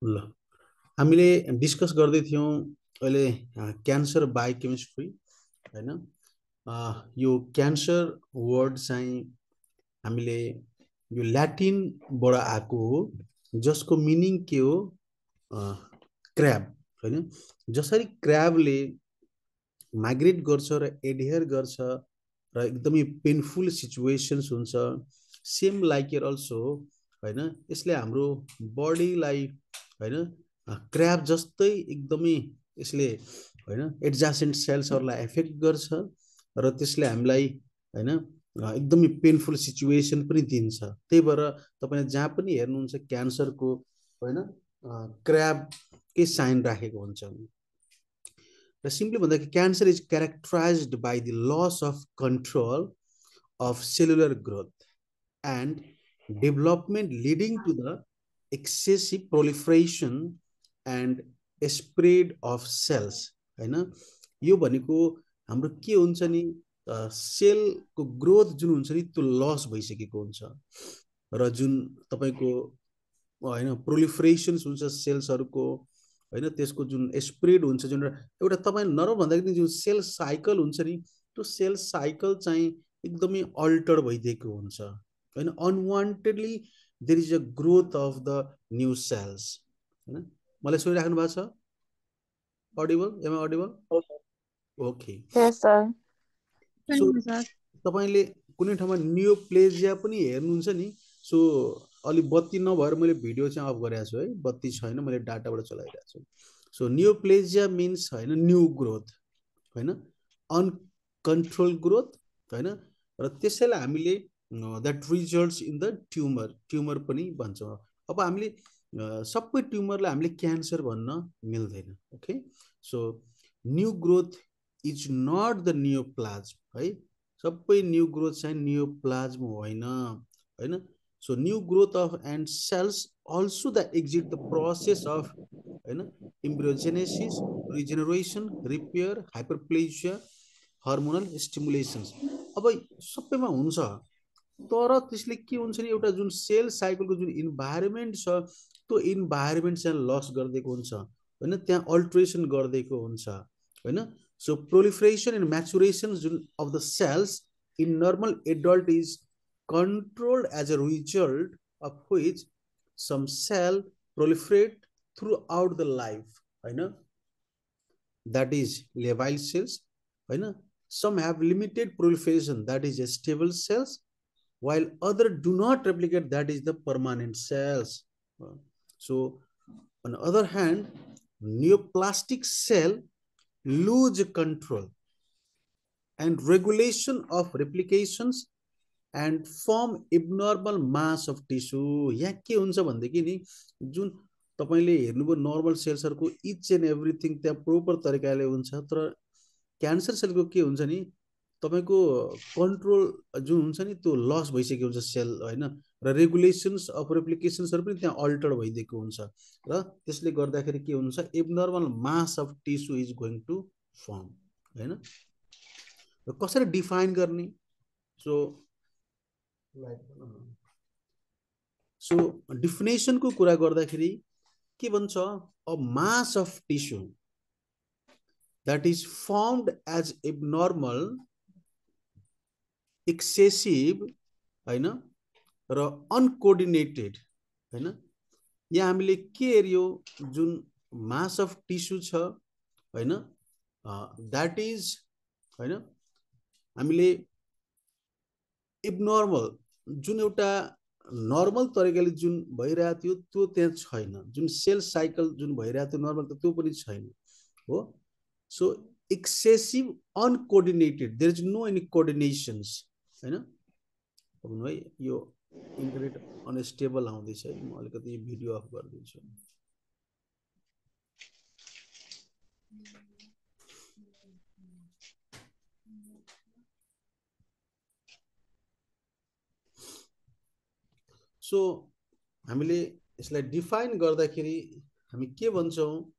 ल हामीले डिस्कस गर्दै थियौँ अहिले क्यान्सर बायोकेमिस्ट्री हैन। यो क्यान्सर वर्ड चाहिँ हामीले यो ल्याटिनबाट आएको हो, जसको मिनिङ के हो? क्र्याब हैन। जसरी क्र्याबले माइग्रेट गर्छ र एडहेयर गर्छ र एकदमै पेनफुल सिचुएसन्स हुन्छ, सेम लाइक यर अल्सो हैन। यसले हाम्रो बडीलाई हैन क्र्याब जस्तै एकदमै यसले हैन एडजासेन्ट सेल्सहरूलाई एफेक्ट गर्छ र त्यसले हामीलाई हैन एकदमै पेनफुल सिचुएसन पनि दिन्छ। त्यही भएर तपाईँले जहाँ पनि हेर्नुहुन्छ क्यान्सरको हैन क्र्याबकै साइन राखेको हुन्छ। र सिम्पली भन्दाखेरि cancer is characterized by the loss of control of cellular growth and development leading to the excessive proliferation and spread of cells हैन। यो भनेको हाम्रो के हुन्छ नि, सेलको ग्रोथ जुन हुन्छ नि त्यो लस भइसकेको हुन्छ र जुन तपाईँको हैन प्रोलिफरेसन्स हुन्छ सेल्सहरूको हैन, त्यसको जुन स्प्रेड हुन्छ, जुन एउटा तपाईँ नरम भन्दाखेरि जुन सेल साइकल हुन्छ नि त्यो सेल साइकल चाहिँ एकदमै अल्टर भइदिएको हुन्छ हैन। Unwantedly there is a growth of the new cells हैन। मलाई सुनिराख्नु भएको छ? Audible? Am I audible? Okay. Yes, sir. So तपाईँले कुनै ठाउँमा नियोप्लेजिया पनि हेर्नुहुन्छ नि, सो अलि बत्ती नभएर मैले भिडियो चाहिँ अफ गरेको छु है, बत्ती छैन, मैले डाटाबाट चलाइरहेको छु। सो नियोप्लेजिया मिन्स हैन न्यू ग्रोथ हैन, अनकन्ट्रोल ग्रोथ हैन। र त्यसैलाई हामीले that results in the tumour पनि भन्छौँ। अब हामीले सबै ट्युमरलाई हामीले क्यान्सर भन्न मिल्दैन। Okay, so new growth is not the neoplasm है, सबै न्यू ग्रोथ चाहिँ नियोप्लाज्म होइन हैन। So new growth of and cells also the exit the process of हैन embryogenesis, regeneration, repair, hyperplasia, hormonal stimulations. अब सबैमा हुन्छ, तर त्यसले के हुन्छ नि एउटा जुन सेल साइकलको जुन इन्भाइरोमेन्ट छ त्यो इन्भाइरोमेन्ट चाहिँ लस गरिदिएको हुन्छ हैन, त्यहाँ अल्ट्रेसन गरिदिएको हुन्छ हैन। सो प्रोलिफरेसन एन्ड म्याचुरेसन जुन of the cells in normal adult is controlled as a result of which some cell proliferate throughout the life हैन, that is labile cells हैन। some have limited proliferation, that is stable cells, while other do not replicate, that is the permanent cells. So on the other hand, neoplastic cell lose control and regulation of replications and form abnormal mass of tissue। यहाँ के हुन्छ भनेदेखि नि जुन तपाईँले हेर्नुभयो normal सेल्सहरूको each and everything त्यहाँ proper तरिकाले हुन्छ, तर क्यान्सर सेलको के हुन्छ नि तपाईँको कन्ट्रोल जुन हुन्छ नि त्यो लस भइसकेको हुन्छ सेल हैन, र रेगुलेसन्स अफ रेप्लिकेसन्सहरू पनि त्यहाँ अल्टर भइदिएको हुन्छ र त्यसले गर्दाखेरि के हुन्छ, abnormal mass of tissue is going to form हैन। र कसरी डिफाइन गर्ने? सो डिफिनेसनको कुरा गर्दाखेरि के भन्छ, a mass of tissue that is formed as abnormal, excessive हैन र अनकोअर्डिनेटेड हैन। यहाँ हामीले के हेर्यो, जुन मास अफ टिस्यु छ हैन, द्याट इज हैन हामीले एबनर्मल जुन एउटा नर्मल तरिकाले जुन भइरहेको थियो त्यो त्यहाँ छैन, जुन सेल साइकल जुन भइरहेको थियो नर्मल त्यो पनि छैन हो। So excessive uncoordinated, there is no any coordinations हैन। है यो इन्टरनेट अनस्टेबल आउँदैछ है, म अलिकति भिडियो अफ गरिदिन्छु। सो हामीले यसलाई डिफाइन गर्दाखेरि हामी के भन्छौँ,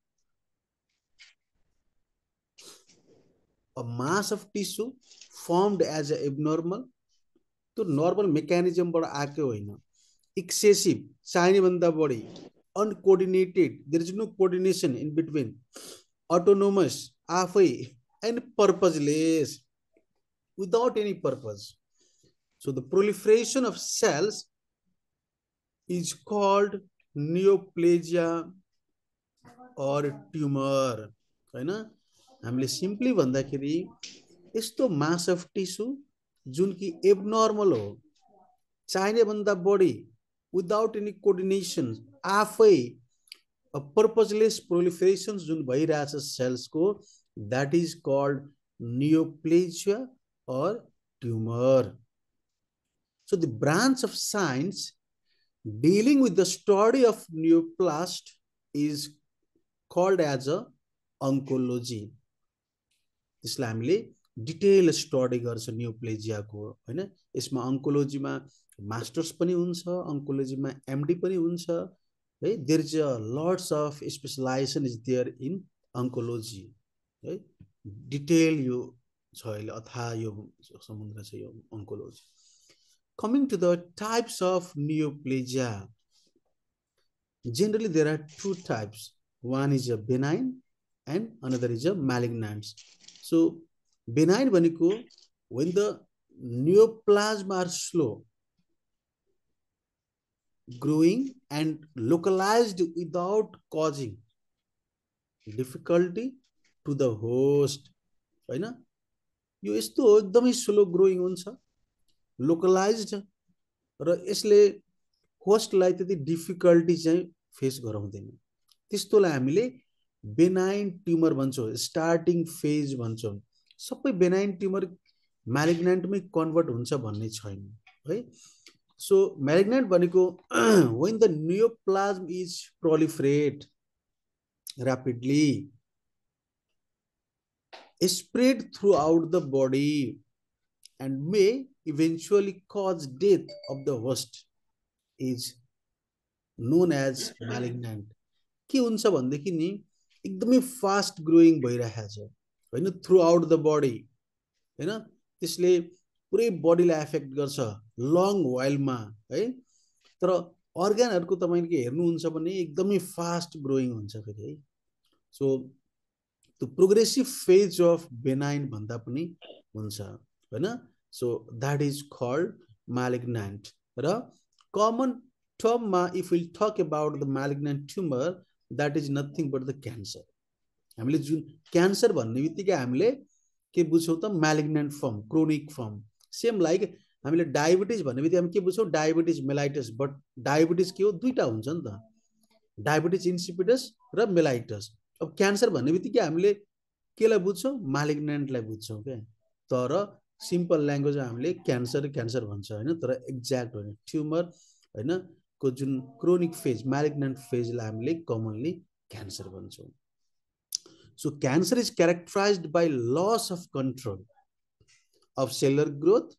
a mass of tissue formed as a abnormal, त्यो नर्मल मेकानिजमबाट आएको होइन, एक्सेसिभ चाहिने भन्दा बढी uncoordinated, there is no coordination in between, autonomous, afai, and purposeless, without any purpose. So the proliferation of cells is called neoplasia or tumor. हैन, हामीले simply भन्दाखेरि यस्तो मास अफ टिस्यु जुन कि एबनर्मल हो, चाहिने भन्दा बढी, विदाउट एनी कोअर्डिनेसन, आफै पर्पजलेस प्रोलिफरेसन जुन भइरहेछ सेल्सको, that is called neoplasia or tumor. So the branch of science dealing with the study of neoplast is called as a oncology. त्यसलाई हामीले डिटेल स्टडी गर्छ न्यूप्लेजियाको, हैन। यसमा ओन्कोलोजीमा मास्टर्स पनि हुन्छ, ओन्कोलोजीमा एमडी पनि हुन्छ, है। There is a lots of specialization is there in oncology, है। डिटेल यो छ, अहिले अथाह यो समुद्र छ यो oncology. Coming to the types of neoplasia, generally there are two types. One is a benign and another is a malignant. So benign भनेको when the neoplasm are slow growing and localized without causing difficulty to the host, हैन। यो यस्तो एकदमै slow growing हुन्छ, localised, र यसले होस्टलाई त्यति difficulty चाहिँ फेस गराउँदैन। त्यस्तोलाई हामीले बेनाइन ट्युमर भन्छौँ, स्टार्टिङ फेज भन्छौँ। सबै बेनाइन ट्युमर म्यालिग्नेन्टमै कन्भर्ट हुन्छ भन्ने छैन, है। सो म्यालिग्नेन्ट भनेको when the neoplasm is proliferate rapidly, spread throughout the body and may eventually cause death of the host is known as malignant. के हुन्छ भन्देखि नि एकदमै फास्ट ग्रोइङ भइरहेको छ, हैन, थ्रु आउट द बडी, हैन। त्यसले पुरै बडीलाई एफेक्ट गर्छ लङ वाइलमा, है। तर अर्गानहरुको तपाईले हेर्नुहुन्छ भने एकदमै फास्ट ग्रोइङ हुन्छ फेरि, है। So the progressive phase of benign भन्दा पनि हुन्छ, हैन। So that is called malignant. र common term मा if we talk about the malignant tumor, that is nothing but the cancer. हामीले जुन क्यान्सर भन्ने बित्तिकै हामीले के बुझ्छौं त, malignant form, chronic form. Same like हामीले डायबिटिज भन्ने बित्तिकै हामी के बुझ्छौं, डायबिटिज मेलाइटस। बट डायबिटिज के हो, दुईटा हुन्छ नि त, डायबिटिज इन्सिपिडस र मेलाइटस। अब क्यान्सर भन्ने बित्तिकै हामीले केलाई बुझ्छौं, मालिग्नेन्टलाई बुझ्छौं के। तर सिम्पल ल्याङ्ग्वेज हामीले क्यान्सर क्यान्सर भन्छ, हैन। तर एक्ज्याक्ट होइन, ट्युमर, हैन, को जुन क्रोनिक फेज, म्यालिग्नेन्ट फेजलाई हामीले कमनली क्यान्सर भन्छौं। So cancer is characterized by loss of control of cellular growth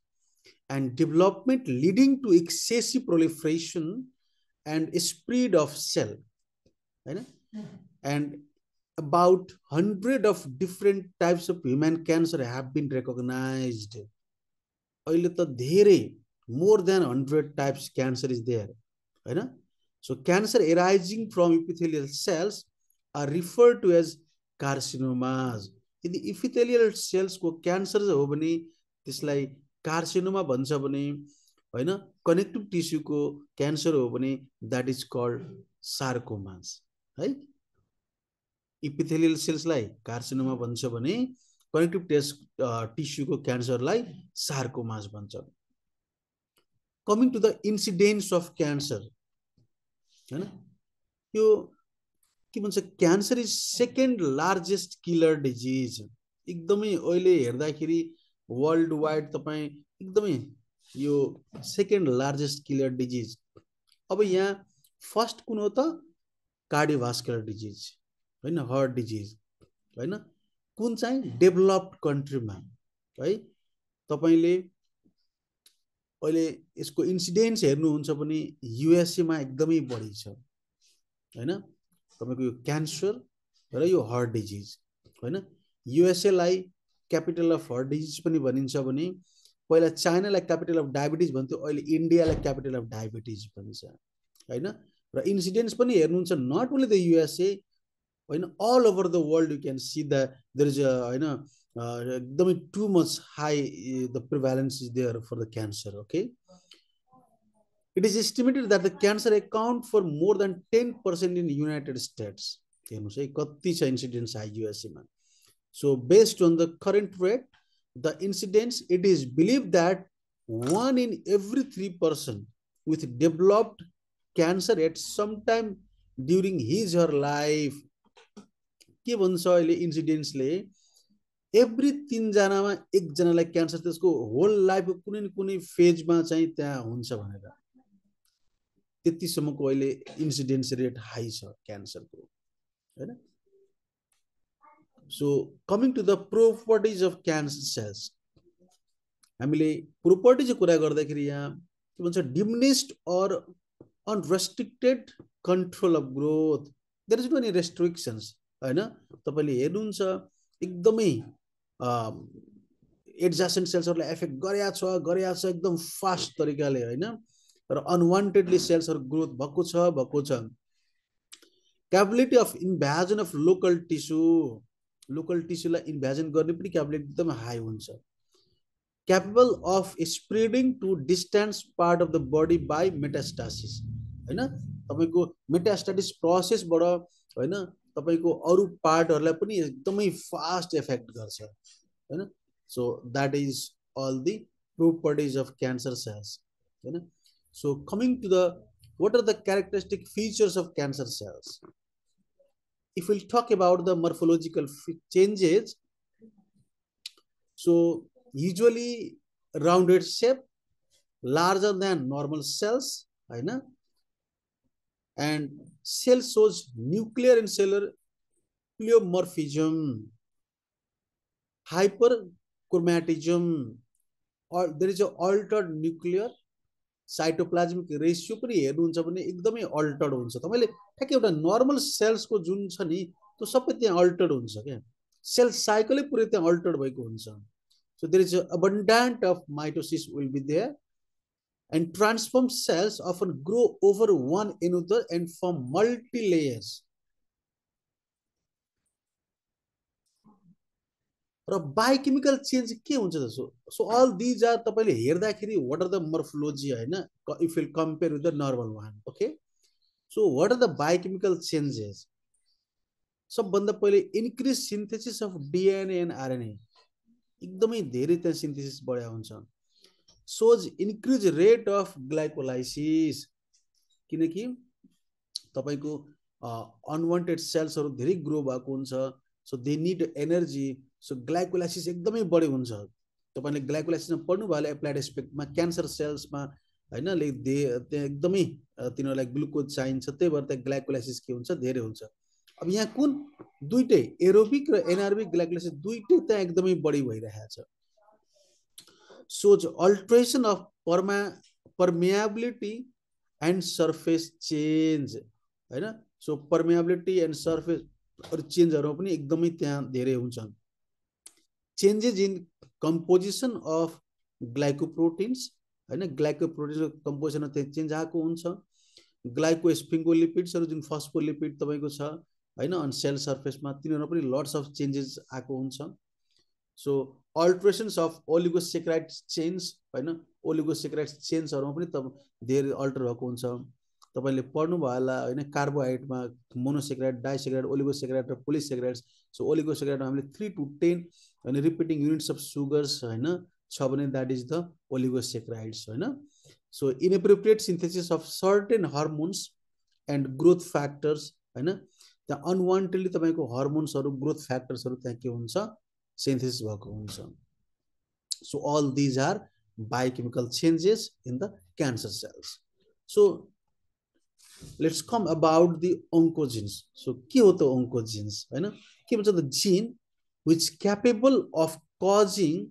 and development leading to excessive proliferation and spread of cell, right? And about 100 of different types of human cancer have been recognized. अहिले त धेरै, more than 100 types cancer is there, right? So cancer arising from epithelial cells are referred to as carcinomas. यदि epithelial cells को cancer हो भने त्यसलाई carcinoma भन्छ भने, हैन, कनेक्टिभ टिस्युको क्यान्सर हो भने दैट इज कॉल्ड सार्कोमास, है। इपिथेलियल सेल्सलाई कार्सिनोमा भन्छ भने कनेक्टिभ टिस्युको क्यान्सरलाई सार्कोमास भन्छ। Coming to the incidence of cancer, हैन, यो के भन्छ, cancer is second largest killer disease. एकदमै अहिले हेर्दाखेरि वर्ल्ड वाइड तपाईं एकदमै यो सेकेन्ड लार्जेस्ट किलर डिजिज। अब यहाँ फर्स्ट कुन हो त, कार्डियोभास्कुलर डिजिज, हैन, हार्ट डिजिज, हैन। कुन चाहिँ डेभलप्ड कन्ट्रीमा, है। तपाईले अहिले यसको इन्सिडेन्स हेर्नुहुन्छ भने युएसए मा एकदमै बढी छ, हैन। तपाईको यो क्यान्सर र यो हार्ट डिजिज, हैन। युएसए लाई क्यापिटल अफ हार्ट डिजिज पनि भनिन्छ भने पहिला चाइनालाई क्यापिटल अफ डायबिटिज भन्थ्यो, अहिले इन्डियालाई क्यापिटल अफ डायबिटिज भन्छ, हैन। र इन्सिडेन्ट्स पनि हेर्नुहुन्छ नट ओन्ली द युएसए होइन all over the world you can see the there is होइन एकदमै too much high the prevalence is there for the cancer okay it is estimated that the cancer account for more than 10% in United States हेर्नुस् है कति छ incidents USA मा so based on the current rate the incidence it is believed that 1 in every 3 person with developed cancer at some time during his or her life के भन्छ अहिले इन्सिडेन्ट्सले every 3 जनामा एक जनालाई क्यान्सर त्यसको होल लाइफको कुनै न कुनै फेजमा चाहिँ त्यहाँ हुन्छ भनेर त्यतिसम्मको अहिले इन्सिडेन्स रेट हाई छ क्यान्सरको हैन so coming to the properties of cancer cells हामीले प्रोपर्टिजको कुरा गर्दाखेरि यहाँ के भन्छ diminished or unrestricted control of growth there is no any restrictions हैन तपाईले हेर्नुहुन्छ एकदमै एडजसेन्ट सेल्सहरुलाई एफेक्ट गरेया छ एकदम फास्ट तरिकाले हैन र अनवान्टेडली सेल्सहरु ग्रोथ भएको छ capability of invasion of local टिस्युलाई इन्भेजन गर्ने पनि क्यापेबिलिटी एकदम हाई हुन्छ capable of spreading to distant part of the body by metastasis हैन तपाईको मेटास्टासिस प्रोसेस बाट हैन तपाईको अरु पार्टहरुलाई पनि एकदमै फास्ट इफेक्ट गर्छ हैन so that is all the properties of cancer cells हैन so coming to the what are the characteristic features of cancer cells if we'll talk about the morphological changes so usually rounded shape larger than normal cells right na? And cell shows nuclear and cellular pleomorphism hyperchromatism or there is a altered nuclear cytoplasmic ratio पनि हेर्नुहुन्छ भने एकदमै Altered हुन्छ तपाईले ठ्याक्कै एउटा normal sales को जुन छ नि त्यो सबै त्यहाँ अल्टर्ड हुन्छ के सेल साइकलै पुरै त्यहाँ अल्टर्ड भएको हुन्छ so there is abundant of mitosis will be there and transformed cells often grow over one another and form multi layers र बायोकेमिकल चेन्ज के हुन्छ त सो all these are तपाईले हेर्दाखेरि what are the morphology हैन if you compare with the normal one okay so what are the biochemical changes सबभन्दा पहिले increase synthesis of DNA and RNA एकदमै धेरै त्यहाँ सिन्थेसिस बढ्या हुन्छ shows increase rate of glycolysis किनकि तपाईको अनवान्टेड सेल्सहरु धेरै ग्रो भएको हुन्छ so they need energy so glycolysis एकदमै बढी हुन्छ तपाईले ग्लाइकोलाइसिसमा पढ्नु भयो एप्लाइड एस्पेक्टमा क्यान्सर सेल्समा हैन त्यहाँ एकदमै तिनीहरुलाई ग्लुकोज चाहिन्छ त्यही भएर त्यहाँ ग्लाइकोलाइसिस के हुन्छ धेरै हुन्छ अब यहाँ कुन दुईटै एरोबिक र एनारोबिक ग्लाइकोलाइसिस दुईटै त्यहाँ एकदमै बढी भइरहेछ shows alteration of permeability and surface change हैन सो permeability and surface चेन्जहरु पनि एकदमै त्यहाँ धेरै हुन्छ changes in composition of glycoproteins हैन ग्लाइकोप्रोटिन्सको कम्पोजिसनमा त्यहाँ चेन्ज आएको हुन्छ ग्लाइकोस्फिङ्गोलिपिड्सहरु जुन फस्फोलिपिड तपाईको छ हैन अन सेल सर्फेसमा तिनीहरुमा पनि लट्स अफ चेन्जेस आएको हुन्छ सो अल्टरेशन्स अफ ओलिगोसेक्राइड चेन्स हैन ओलिगोसेक्राइड चेन्सहरुमा पनि धेरै अल्टर भएको हुन्छ तपाईले पढ्नु भयो होला हैन कार्बोहाइड्रेटमा मोनोसेक्राइड डाइसेक्राइड ओलिगोसेक्राइड र पोलिसेक्राइड्स सो ओलिगोसेक्राइडमा हामीले 3 to 10 हैन रिपिटिङ युनिट्स अफ सुगर्स हैन छ भने दैट इज द ओलिगोसेक्राइड्स हैन so inappropriate synthesis of certain hormones and growth factors हैन त्यहाँ अनवान्टेडली तपाईको हार्मोन्सहरु ग्रोथ फ्याक्टर्सहरु त्यहाँ के हुन्छ सिन्थेसिस भएको हुन्छ so all these are biochemical changes in the cancer cells so let's come about the oncogenes so के हो त oncogenes हैन के भन्छ the gene which capable of causing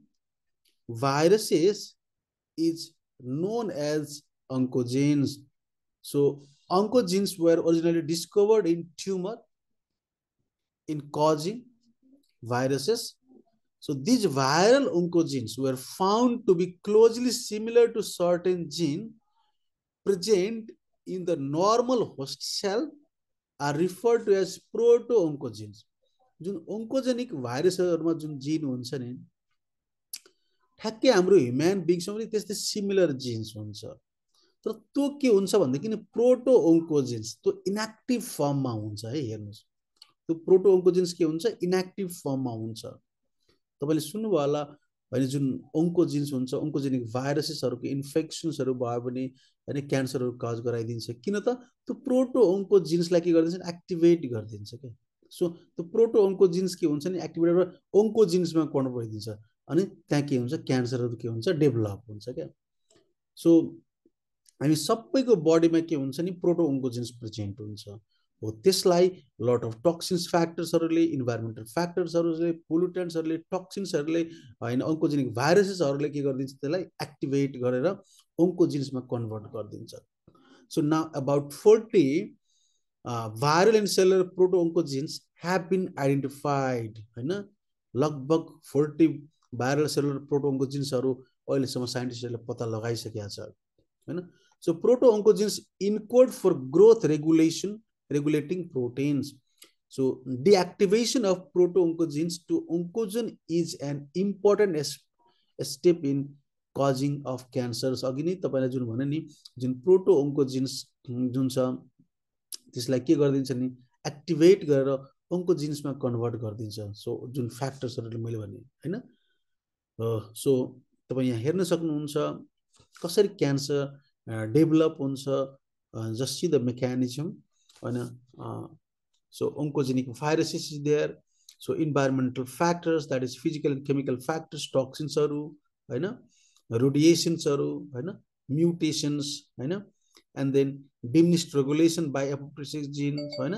viruses is known as oncogenes so oncogenes were originally discovered in tumor in causing viruses so these viral oncogenes were found to be closely similar to certain gene present in the normal host cell are referred to as proto-oncogenes. जुन ओन्कोजेनिक भाइरसहरुमा जुन जिन हुन्छ नि ठ्याक्कै हाम्रो human बिङ्समा पनि त्यस्तै similar jeans हुन्छ तर त्यो के हुन्छ भन्दाखेरि नि प्रोटो ओन्कोजेन्स त्यो इनएक्टिभ फर्ममा हुन्छ है हेर्नुस् त्यो प्रोटो ओन्कोजेन्स के हुन्छ इनएक्टिभ फर्ममा हुन्छ तपाईले सुन्नुभयो होला हैन जुन ओन्कोजिन्स हुन्छ ओन्कोजेनिक भाइरसेसहरुको इन्फेक्सन्सहरु भयो भने हैन क्यान्सरहरु कज गराइदिन्छ किन त त्यो प्रोटो ओन्कोजिन्सलाई के गर्दिन्छ एक्टिभेट गर्दिन्छ के सो त्यो प्रोटो ओन्कोजिन्स के हुन्छ नि एक्टिभेट गरेर ओन्कोजिन्समा कन्भर्ट गरिदिन्छ अनि त्यहाँ के हुन्छ क्यान्सरहरु के हुन्छ डेभलप हुन्छ के सो हामी सबैको बडीमा के हुन्छ नि प्रोटो ओन्कोजिन्स प्रेजेन्ट हुन्छ हो त्यसलाई लट अफ टक्सिन्स फ्याक्टर्सहरुले इन्भाइरोमेन्टल फ्याक्टर्सहरुले पोल्युटेन्ट्सहरुले टक्सिन्सहरुले हैन ओन्कोजेनिक भाइरसेसहरुले के गर्दिन्छ त्यसलाई एक्टिभेट गरेर ओन्कोजिन्समा कन्भर्ट गरिदिन्छ so now about 40 viral and cellular proto-oncogenes have been identified हैन लगभग 40 viral cellular proto-oncogenesहरु अहिलेसम्म साइन्टिस्टहरुले पत्ता लगाइसकेका छ हैन so proto-oncogenes encode for growth regulating proteins so deactivation of proto-oncogenes to oncogene is an important step in causing of cancers अघि नै तपाईले जुन भने नि जुन proto-oncogenes जुन छ त्यसलाई के गर्दिन्छ नि एक्टिभेट गरेर ओन्कोजिन्समा कन्भर्ट गरिदिन्छ सो जुन फ्याक्टर्सहरुले मैले भने हैन सो तपाई यहाँ हेर्न सक्नुहुन्छ कसरी क्यान्सर डेभलप हुन्छ जस्ट सी द मेकानिजम हैन so oncogenic viruses is there so environmental factors that is physical and chemical factors टक्सिन्सहरु हैन रेडिएसन्सहरु हैन म्युटेशन्स हैन and then diminished regulation by apoptosis genes होइन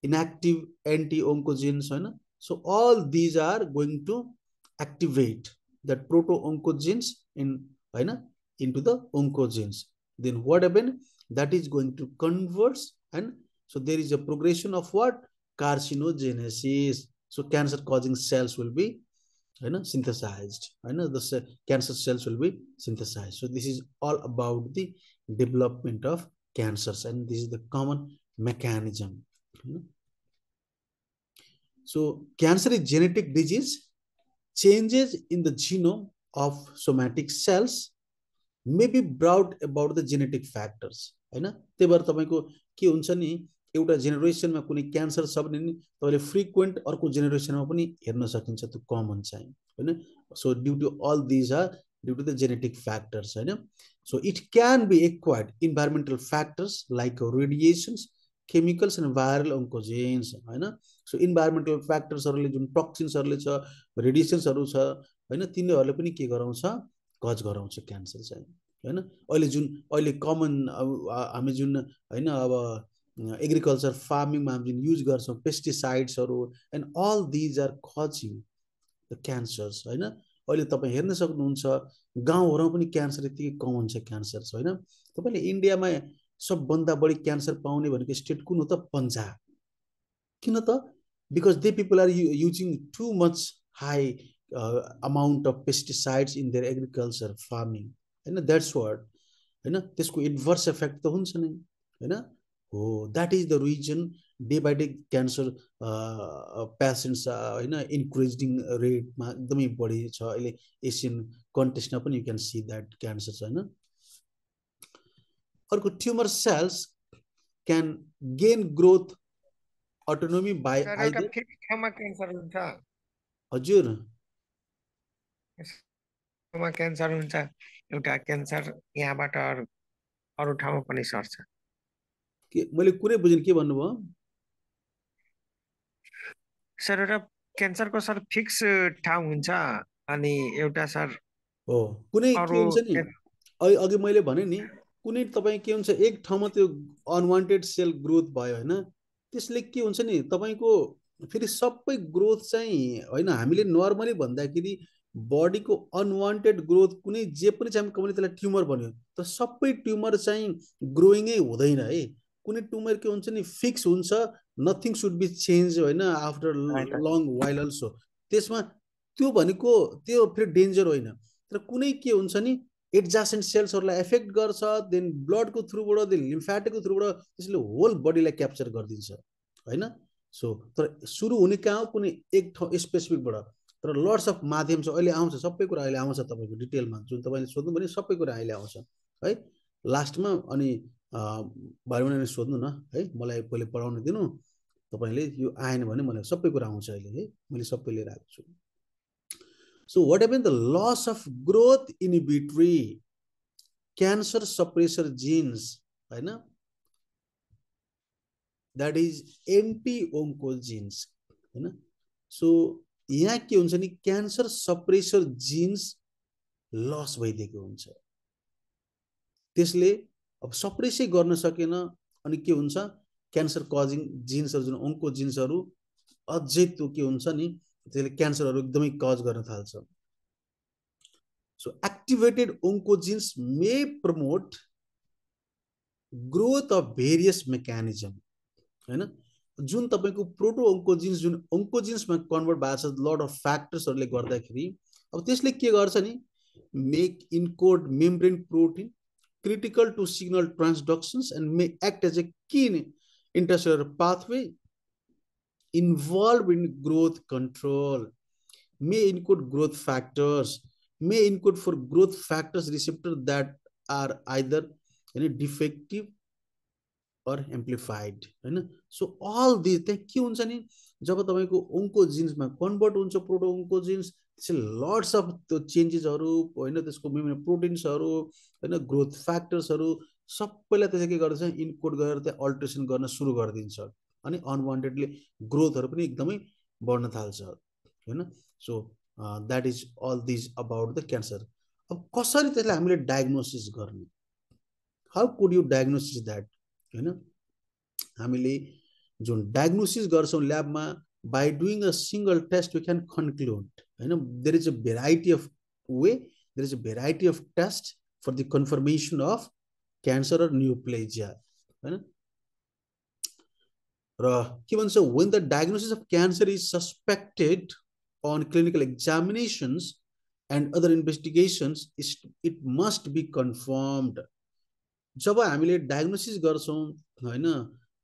inactive anti-oncogenes होइन so all these are going to activate that proto-oncogenes in होइन into the oncogenes then what happen that is going to convert and so there is a progression of what carcinogenesis so cancer causing cells will be होइन synthesized होइन the cancer cells will be synthesized so this is all about the development of cancers and this is the common mechanism so cancer is genetic disease changes in the genome of somatic cells may be brought about the genetic factors हैन त्यही भएर तपाईको के हुन्छ नि एउटा जेनेरेसनमा कुनै क्यान्सर छ भने नि तपाईले फ्रिक्वेन्ट अर्को जेनेरेसनमा पनि हेर्न सकिन्छ त्यो कमन चाहिँ हैन so due to all this are due to the genetic factors हैन so it can be acquired environmental factors like radiations chemicals and viral oncogenes हैन so environmental factors हरुले जुन टक्सिन्स हरुले छ रेडिएशन्स हरु छ हैन तिनीहरुले पनि के गराउँछ कज गराउँछ क्यान्सर चाहिँ हैन अहिले कमन हामी जुन हैन अब एग्रिकल्चर फार्मिङमा हामी जुन युज गर्छौं पेस्टिसाइड्सहरु and all these are causing the cancers हैन अहिले तपाई हेर्न सक्नुहुन्छ गाउँहरुमा पनि क्यान्सर यति कमन छ क्यान्सर छ हैन तपाईले इन्डियामा सबभन्दा बढी क्यान्सर पाउने भनेको स्टेट कुन हो त पंजाब किन त because they people are using too much high amount of pesticides in their agriculture farming हैन दैट्स व्हाट हैन त्यसको एडभर्स इफेक्ट त हुन्छ नै हैन हो that is the reason day by day cancer patients हैन इन्क्रिजिङ रेटमा एकदमै बढी छ अहिले एसियन कन्टेक्स्टमा पनि you can see that cancer छ हैन अर्को tumour cells can gain growth autonomy by either ठाउँमा क्यान्सर हुन्छ हजुर ठाउँमा क्यान्सर हुन्छ एउटा क्यान्सर यहाँबाट अरु ठाउँमा पनि सर्छ के मैले कुनै बुझिन के भन्नुभयो सर एउटा क्यान्सरको सर फिक्स ठाउँ हुन्छ अनि एउटा सर हो कुनै के हुन्छ नि अघि मैले भने नि कुनै तपाई के हुन्छ एक ठाउँमा त्यो अनवान्टेड सेल ग्रोथ भयो हैन त्यसले के हुन्छ नि तपाईको फेरि सबै ग्रोथ चाहिँ हैन हामीले नर्मली भन्दाखेरि बडीको अनवान्टेड ग्रोथ कुनै जे पनि चाहिँ हामीले त्यसलाई ट्युमर भन्यो त सबै ट्युमर चाहिँ ग्रोइङै हुँदैन है कुनै ट्युमर के हुन्छ नि फिक्स हुन्छ नथिङ शुड बी चेन्ज हैन आफ्टर लङ वाइल अल्सो त्यसमा त्यो भनेको त्यो फेरि डेन्जर होइन तर कुनै के हुन्छ नि एडजासेन्ट सेल्सहरूलाई एफेक्ट गर्छ, देन ब्लडको थ्रुबाट, देन लिम्फेटिकको थ्रुबाट, त्यसले होल बडीलाई क्याप्चर गरिदिन्छ होइन। सो तर सुरु हुने कहाँ हो, कुनै एक ठाउँ स्पेसिफिकबाट, तर लट्स अफ माध्यम छ, अहिले आउँछ सबै कुरा, अहिले आउँछ तपाईँको डिटेलमा, जुन तपाईँले सोध्नु भने सबै कुरा अहिले आउँछ है लास्टमा। अनि भयो भने सोध्नु न है, मलाई पहिले पढाउन दिनु, तपाईँले यो आएन भने मलाई सबै कुरा आउँछ अहिले है, मैले सबै लिएर आएको छु। So what happen the loss of growth inhibitory cancer suppressor genes होइन, द्याट इज एन्टी ओन्कोजिन्स होइन। सो यहाँ के हुन्छ नि, क्यान्सर सप्रेसर जिन्स लस भइदिएको हुन्छ, त्यसले अब सप्रेसै गर्न सकेन, अनि के हुन्छ, क्यान्सर कजिङ जिन्सहरू जुन ओन्कोजिन्सहरू अझै त्यो के हुन्छ नि, त्यसले क्यान्सरहरू एकदमै कज गर्न थाल्छ। So activated oncogenes may promote growth of various mechanism होइन, जुन तपाईँको प्रोटो ओन्कोजिन्स जुन ओन्कोजिन्समा कन्भर्ट भएको छ लट अफ फ्याक्टर्सहरूले गर्दाखेरि, अब त्यसले के गर्छ नि, make encode membrane protein critical to signal transductions and may act as a key intercellular pathway involved in growth control, may encode growth factors, may encode for growth factors receptor that are either defective or amplified होइन। So all this त्यहाँ के हुन्छ नि, जब तपाईँको ओन्कोजिन्समा convert हुन्छ proto ओन्कोजिन्स, त्यसले lots of त्यो चेन्जेसहरू होइन, त्यसको विभिन्न प्रोटिन्सहरू होइन, ग्रोथ फ्याक्टर्सहरू सबैलाई त्यसले के गर्दछ, इनकोड गरेर त्यहाँ अल्ट्रेसन गर्न सुरु गरिदिन्छ, अनि अनवान्टेडली ग्रोथहरू पनि एकदमै बढ्न थाल्छ होइन। So that is all this about the cancer. अब कसरी त्यसलाई हामीले डायग्नोसिस गर्ने, how could you diagnosis that होइन। हामीले जुन डायग्नोसिस गर्छौँ ल्याबमा, by doing a single test we can conclude होइन, there is a variety of way, there is a variety of test for the confirmation of cancer or neoplasia होइन। र के भन्छ, when the diagnosis of cancer is suspected on clinical examinations and other investigations, it must be confirmed। जब हामीले diagnosis गर्छौँ होइन,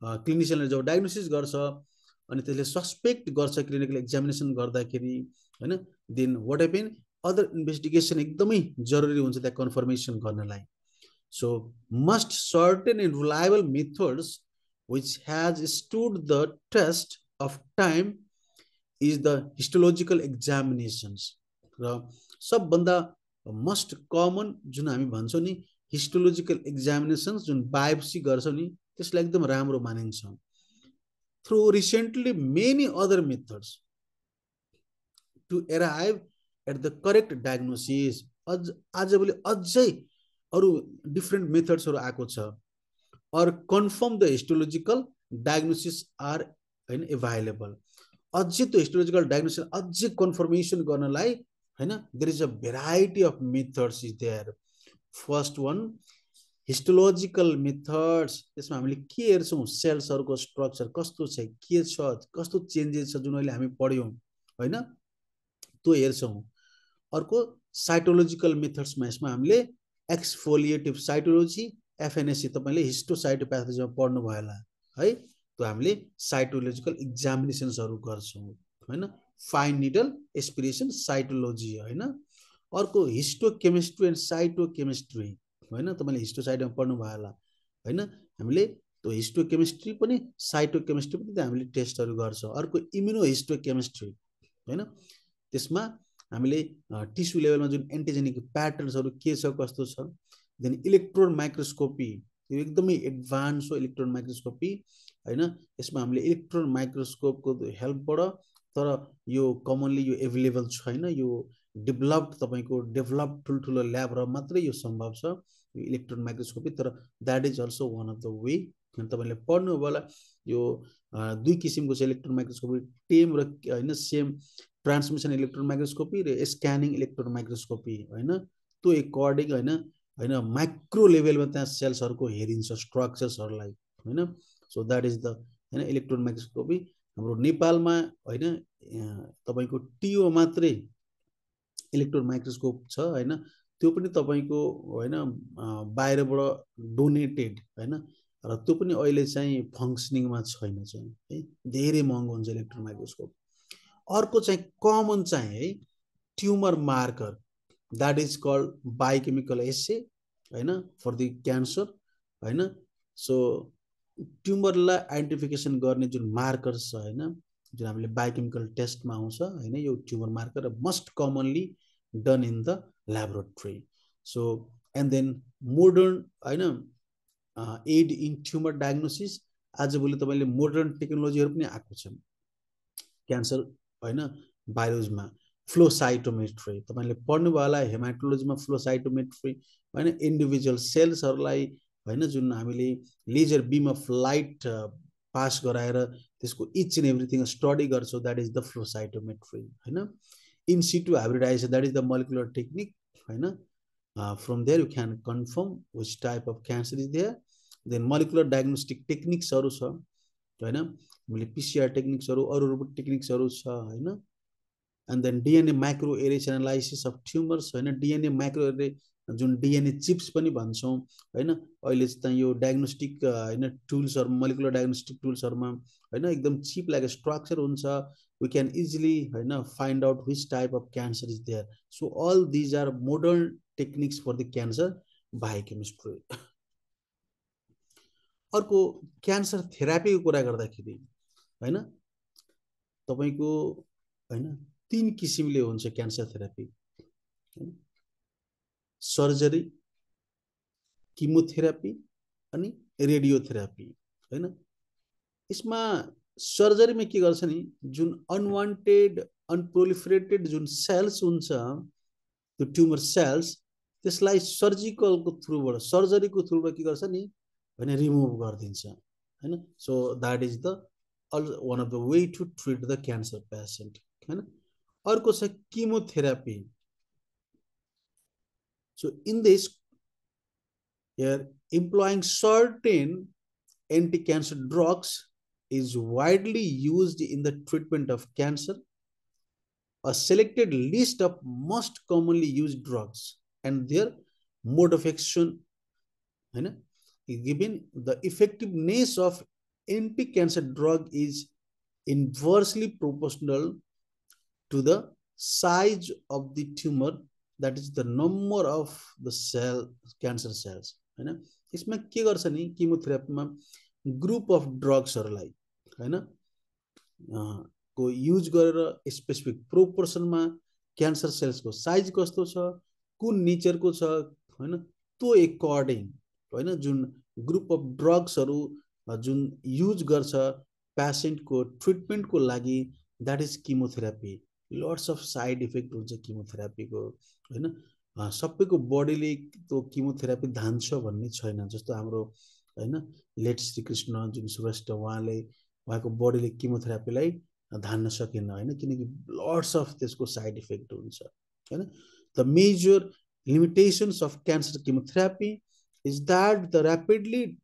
क्लिनिसियनले जब diagnosis गर्छ अनि त्यसले सस्पेक्ट गर्छ क्लिनिकल एक्जामिनेसन गर्दाखेरि होइन, then what happen, other investigation एकदमै जरुरी हुन्छ त्यहाँ कन्फर्मेसन गर्नलाई। So must certain and reliable methods which has stood the test of time is the histological examinations। र सबभन्दा मस्ट कमन जुन हामी भन्छौँ नि हिस्टोलोजिकल एक्जामिनेसन्स, जुन बायोप्सी गर्छौँ नि, त्यसलाई एकदम राम्रो मानिन्छ। Through recently many other methods to arrive at the correct diagnosis, आजभोलि अझै अरू डिफ्रेन्ट मेथड्सहरू आएको छ, or confirm the histological diagnosis are available। अझै त्यो हिस्टोलोजिकल डायग्नोसिस अझै कन्फर्मेसन गर्नलाई होइन, there is a variety of methods is there. First one histological methods, त्यसमा हामीले के हेर्छौँ, सेल्सहरूको स्ट्रक्चर कस्तो छ, के छ, कस्तो चेन्जेस छ, जुन अहिले हामी पढ्यौँ होइन, त्यो हेर्छौँ। अर्को साइटोलोजिकल मेथड्समा यसमा हामीले एक्सफोलिएटिभ साइटोलोजी, एफएनएससी तपाईँले हिस्टोसाइटोप्याथोलोजीमा पढ्नुभयो होला है, त्यो हामीले साइटोलोजिकल एक्जामिनेसन्सहरू गर्छौँ होइन। फाइन निडल एस्पिरेसन साइटोलोजी होइन। अर्को हिस्टोकेमिस्ट्री एन्ड साइटोकेमिस्ट्री होइन, तपाईँले हिस्टोसाइटोमा पढ्नुभयो होला होइन, हामीले त्यो हिस्टोकेमिस्ट्री पनि साइटोकेमिस्ट्री पनि त्यहाँ हामीले टेस्टहरू गर्छौँ। अर्को इम्युनो हिस्टोकेमिस्ट्री होइन, त्यसमा हामीले टिस्यु लेभलमा जुन एन्टिजेनिक प्याटर्न्सहरू के छ कस्तो छ। देन इलेक्ट्रोन माइक्रोस्कोपी, यो एकदमै एडभान्स हो इलेक्ट्रोन माइक्रोस्कोपी होइन, यसमा हामीले इलेक्ट्रोन माइक्रोस्कोपको हेल्पबाट, तर यो कमनली यो एभाइलेबल छैन, यो डेभलप्ड तपाईँको डेभलप्ड ठुल्ठुलो ल्याब र मात्रै यो सम्भव छ यो इलेक्ट्रोन माइक्रोस्कोपी। तर that is also one of the way, तपाईँले पढ्नु होला यो दुई किसिमको छ इलेक्ट्रोन माइक्रोस्कोपी, टेम र होइन सेम, ट्रान्समिसन इलेक्ट्रोन माइक्रोस्कोपी र स्क्यानिङ इलेक्ट्रोन माइक्रोस्कोपी होइन। त्यो एकर्डिङ होइन होइन माइक्रो लेभलमा त्यहाँ सेल्सहरूको हेरिन्छ स्ट्रक्चर्सहरूलाई होइन। सो द्याट इज द होइन इलेक्ट्रोन माइक्रोस्कोपी। हाम्रो नेपालमा होइन तपाईँको टिओ मात्रै इलेक्ट्रोन माइक्रोस्कोप छ होइन, त्यो पनि तपाईको हैन बाहिरबाट डोनेटेड हैन र त्यो पनि अहिले चाहिँ फङ्सनिङमा छैन चाहिँ है धेरै महँगो हुन्छ इलेक्ट्रोन माइक्रोस्कोप अर्को चाहिँ कमन चाहिँ है tumour marker that is called biochemical assay हैन फर द क्यान्सर हैन सो ट्युमरलाई आइडेन्टिफिकेसन गर्ने जुन मार्कर्स छ हैन जुन हामीले बायोकेमिकल टेस्टमा आउँछ हैन यो tumour marker must commonly done in the laboratory so and then modern हैन एड इन ट्युमर डायग्नोसिस आजभोलि तपाईँले मोडर्न टेक्नोलोजीहरू पनि आएको छ क्यान्सर हैन बायोलोजीमा फ्लो साइटोमेट्री तपाईँले पढ्नुभयो होला हेमाटोलोजीमा फ्लो साइटोमेट्री हैन इन्डिभिजुअल सेल्सहरूलाई हैन जुन हामीले laser beam of light pass गराएर त्यसको इच एन्ड एभ्रिथिङ स्टडी गर्छौँ that is the flow cytometry हैन in situ hybridization that is the molecular technique हैन from there you can confirm which type of cancer is there then molecular diagnostic टेक्निक्सहरू छ हैन हामीले PCR टेक्निक्सहरू अरू टेक्निक्सहरू छ हैन and then DNA micro array analysis of tumours हैन डिएनए माइक्रो एरे जुन डिएनए चिप्स पनि भन्छौँ हैन अहिले चाहिँ यो डायग्नोस्टिक हैन टुल्सहरु मोलिकुलर डायग्नोस्टिक टुल्सहरुमा हैन एकदम चिप लाइक स्ट्रक्चर हुन्छ वी क्यान इजिली हैन find out which type of cancer is there so all these are modern techniques for the cancer biochemistry अर्को क्यान्सर थेरापीको कुरा गर्दाखेरि हैन तपाईको हैन 3 किसिमले हुन्छ क्यान्सर थेरापी सर्जरी किमोथेरापी अनि रेडियोथेरापी हैन यसमा सर्जरीमा के गर्छ नि जुन अनवान्टेड अनप्रोलिफरेटेड जुन सेल्स हुन्छ त्यो ट्युमर सेल्स त्यसलाई सर्जिकलको थ्रुबाट सर्जरीको थ्रुबाट के गर्छ नि हैन रिमुभ गरिदिन्छ हैन so that is the one of the way to treat the cancer patient हैन अर्को छ chemotherapy so in this here employing certain anti-cancer drugs is widely used in the treatment of cancer a selected list of most commonly used drugs and their mode of action हैन given the effectiveness of anti-cancer drug is inversely proportional to the size of the tumor that is the number of the cancer cells हैन यसमा के गर्छ नि किमोथेरापीमा group of ड्रग्सहरुलाई हैन को use गरेर specific प्रोपोर्सनमा cancer सेल्सको size कस्तो छ कुन नेचरको छ हैन त्यो एकर्डिङ हैन जुन ग्रुप अफ ड्रग्सहरु जुन युज गर्छ पेशेन्टको ट्रिटमेन्टको लागि that is chemotherapy lots of side effect हुन्छ किमोथेरापीको हैन सबैको बडीले त्यो किमोथेरापी धान्छ भन्ने छैन जस्तो हाम्रो हैन लेट श्रीकृष्ण जुन श्रेष्ठ उहाँको बडीले किमोथेरापीलाई धान्न सकेन हैन किनकि लट्स अफ त्यसको साइड इफेक्ट हुन्छ हैन the major limitations of cancer chemotherapy is that the rapidly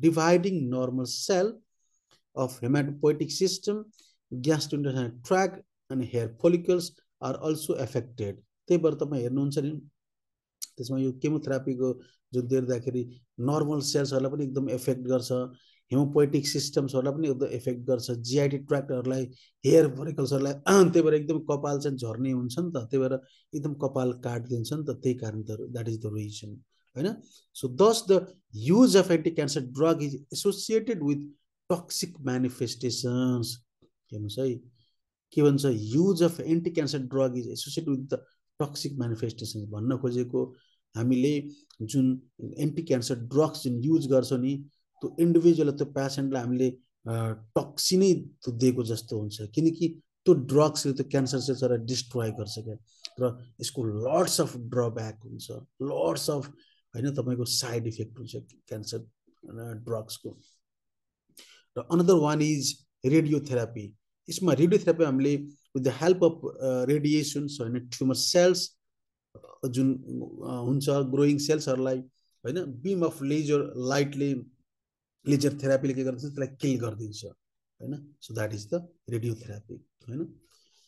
dividing normal cell of hematopoietic system, gastrointestinal tract and hair follicles are also affected. त्यही भएर तपाई हेर्नुहुन्छ नि त्यसमा यो केमोथेरापीको जुन दिँदाखेरि नर्मल सेल्सहरुलाई पनि एकदम इफेक्ट गर्छ हेमोपोइटिक सिस्टम्सहरुलाई पनि एकदम इफेक्ट गर्छ जीआईटी ट्र्याक्टहरुलाई हेयर फोलिकल्सहरुलाई त्यही भएर एकदम कपाल चाहिँ झर्ने हुन्छ नि त त्यही भएर एकदम कपाल काट्दिन्छ नि त त्यही कारण दैट इज द रिजन हैन so thus the use of anti-cancer drug is associated with toxic manifestations हेर्नुस् है के भन्छ use of anti-cancer drug is associated with the toxic manifestations भन्न खोजेको हामीले जुन एन्टी-क्यान्सर ड्रग्स जुन युज गर्छौं नि त्यो इन्डिभिजुअल त्यो पेशेन्टलाई हामीले टक्सिनै दिएको जस्तो हुन्छ किनकि त्यो ड्रग्सले त्यो क्यान्सर सेल्सहरुलाई डिस्ट्रोय गर्छ के र यसको लट्स अफ ड्रब्याक हुन्छ लट्स अफ हैन तपाईको साइड इफेक्ट हुन्छ क्यान्सर ड्रग्सको र अनदर वान इज रेडियोथेरापी यसमा रेडियोथेरापी हामीले विथ द हेल्प अफ रेडिएसन्स हैन ट्युमर सेल्स जुन हुन्छ ग्रोइङ सेल्सहरुलाई हैन बीम अफ लेजर लाइटले लेजर थेरापीले के गर्छ त्यसलाई किल गर्दिन्छ हैन so that is the radiotherapy हैन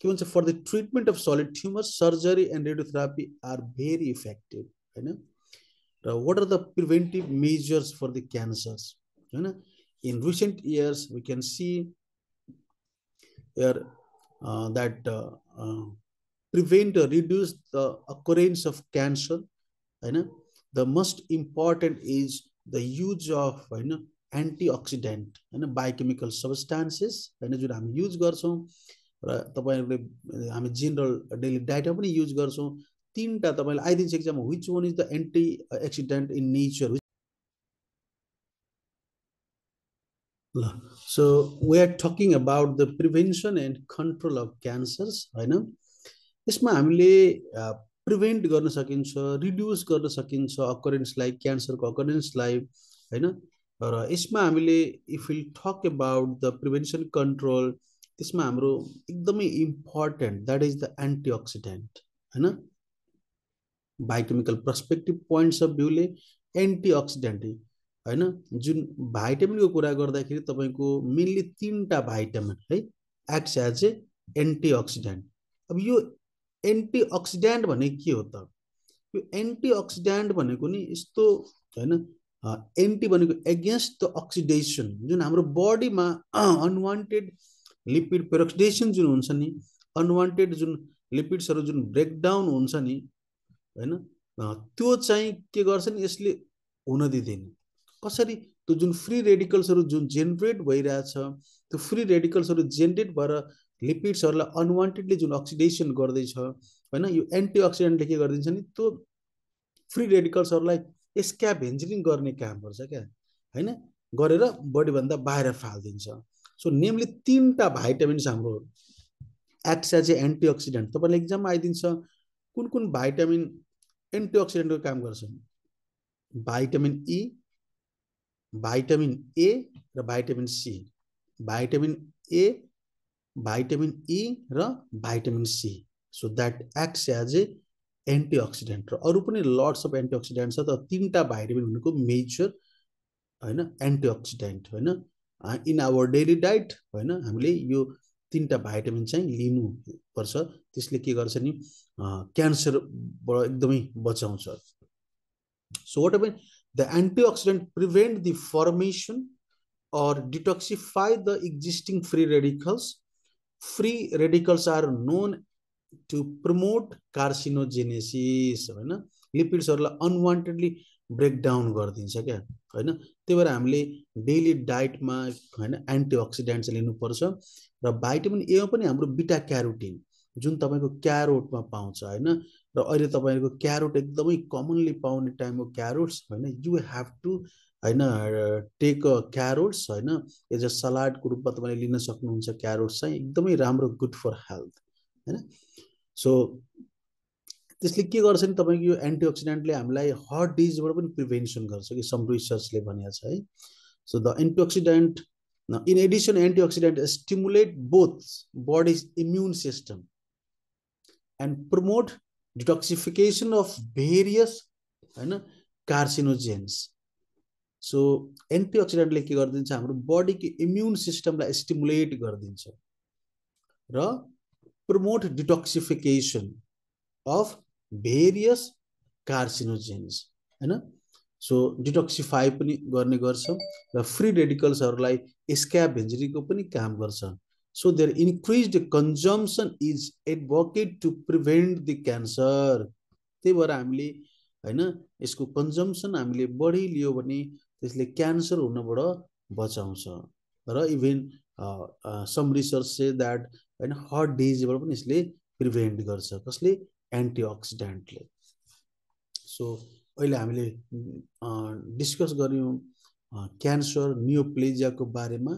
के भन्छ for the treatment of solid tumour surgery and radiotherapy are very effective हैन र what are the preventive measures for the cancers हैन in recent years we can see here that prevent or reduce the occurrence of cancer हैन the most important is the use of हैन antioxidant हैन biochemical substances हैन जुन हामी use गर्छौं र तपाईहरुले हामी जनरल डेली डाइटमा पनि युज गर्छौं तीनटा तपाईले आइदिन्छ exam which one is the antioxidant in nature. So we are talking about the prevention and control of cancers हैन यसमा हामीले प्रिभेन्ट गर्न सकिन्छ रिड्युस गर्न सकिन्छ अकरेन्सलाई क्यान्सरको अकरेन्सलाई हैन र यसमा हामीले if we talk about the prevention control त्यसमा हाम्रो एकदमै important that is the antioxidant हैन बायोकेमिकल पर्सपेक्टिभ पोइन्ट्स अफ भ्यूले एन्टीअक्सिडेन्ट हैन जुन भाइटामिनको कुरा गर्दाखेरि तपाईको मेनली तीनटा भाइटामिन है एक्ट्स एज ए एन्टीअक्सिडेन्ट अब यो एन्टीअक्सिडेन्ट भने के हो त यो एन्टीअक्सिडेन्ट भनेको नि यस्तो हैन एन्टी भनेको एगेन्स्ट द अक्सिडेसन जुन हाम्रो बडीमा अनवान्टेड लिपिड पेरोक्सिडेसन जुन हुन्छ नि अनवान्टेड जुन लिपिड्सहरु जुन ब्रेकडाउन हुन्छ नि हैन त्यो चाहिँ के गर्छ नि यसले हुन दिदैन कसरी त्यो जुन फ्री रेडिकल्सहरु जुन जेनेरेट भइराछ त्यो फ्री रेडिकल्सहरु जेनेरेट भएर लिपिड्सहरुलाई अनवान्टेडली जुन अक्सिडेसन गर्दै छ हैन यो एन्टीअक्सिडेन्टले के गर्दिन्छ नि त्यो फ्री रेडिकल्सहरुलाई स्क्याभेन्जरिङ गर्ने काम गर्छ क्या हैन गरेर बडी भन्दा बाहिर फाल्दिन्छ सो नेमली तीनटा भाइटामिन्स हाम्रो एक्ट्स एज ए एन्टीअक्सिडेन्ट तपाईले एक्जाममा आइदिन्छ कुन कुन भाइटामिन एन्टीअक्सिडेन्टको काम गर्छ भाइटामिन ई भाइटामिन ए र vitamin C vitamin A vitamin E र vitamin C so that acts as a antioxidant र अरु पनि लट्स अफ एन्टीअक्सिडेन्ट छ त तीनटा भाइटामिन भनेको मेजर हैन एन्टीअक्सिडेन्ट हैन इन आवर डेली डाइट हैन हामीले यो तीनटा भाइटामिन चाहिँ लिनु पर्छ त्यसले के गर्छ नि क्यान्सर बाट एकदमै बचाउँछ so what happen the antioxidant prevent the formation or detoxify the existing free radicals. Free radicals are known to promote carcinogenesis हैन लिपिड्सहरुलाई अनवान्टेडली ब्रेक डाउन गर्दिन्छ क्या हैन त्यही भएर हामीले डेली डाइटमा हैन एन्टीअक्सिडेन्ट्स लिनु पर्छ र भाइटामिन ए मा पनि हाम्रो बीटा क्यारोटिन जुन तपाईको क्यारोटमा पाउँछ हैन र अहिले तपाईहरुको क्यारोट एकदमै कमनली पाउने टाइमको क्यारोट्स हैन यु हैव टु हैन टेक क्यारोट्स हैन एज अ सलाडको रूपमा तपाईले लिन सक्नुहुन्छ क्यारोट्स चाहिँ एकदमै राम्रो गुड फर हेल्थ हैन सो त्यसले के गर्छ नि तपाईको यो एन्टीअक्सिडेन्टले हामीलाई हार्ट डिजिजबाट पनि प्रिभेन्सन गर्छ कि सम रिसर्चले भनेको छ है so the antioxidant in addition antioxidant stimulate both body's immune system and promote detoxification of various हैन कार्सिनोजेन्स सो एन्टीअक्सिडेन्टले के गर्दिन्छ हाम्रो बडीको इम्युन सिस्टमलाई स्टिमुलेट गर्दिन्छ र promote detoxification of various carcinogens हैन सो डिटॉक्सिफाई पनि गर्ने गर्छ र फ्री रेडिकल्सहरुलाई स्क्याभेन्जरीको पनि काम गर्छ so there increased consumption is advocate to prevent the cancer त्यही भएर हामीले हैन यसको कन्जम्पसन हामीले बढी लियो भने त्यसले क्यान्सर हुनबाट बचाउँछ र even some research say that हैन हार्ट डिजिजबाट पनि यसले प्रिभेन्ट गर्छ कसले एन्टीअक्सिडेन्टले सो अहिले हामीले डिस्कस गर्यौं क्यान्सर नियोप्लेजियाको बारेमा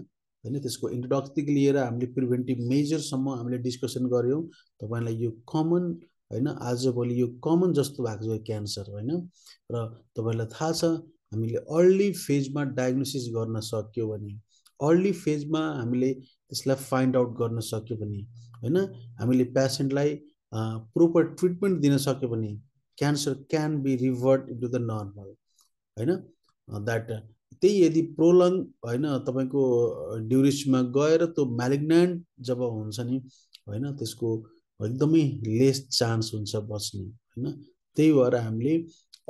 हैन त्यसको इन्ट्रोडक्टदेखि लिएर हामीले प्रिभेन्टिभ मेजरसम्म हामीले डिस्कसन गर्यौं तपाईलाई यो कमन हैन आजभोलि यो कमन जस्तो भएको छ क्यान्सर हैन र तपाईलाई थाहा छ हामीले अर्ली फेजमा डायग्नोसिस गर्न सक्यो भने अर्ली फेजमा हामीले त्यसलाई फाइन्ड आउट गर्न सक्यो भने हैन हामीले पेशेन्टलाई प्रोपर ट्रिटमेन्ट दिन सक्यो भने cancer can be revert into the normal हैन दैट त्यही यदि प्रोलङ हैन तपाईको ड्युरेसनमा गएर त्यो म्यालिग्नेन्ट जब हुन्छ नि हैन त्यसको एकदमै लेस चान्स हुन्छ बच्ने हैन त्यही भएर हामीले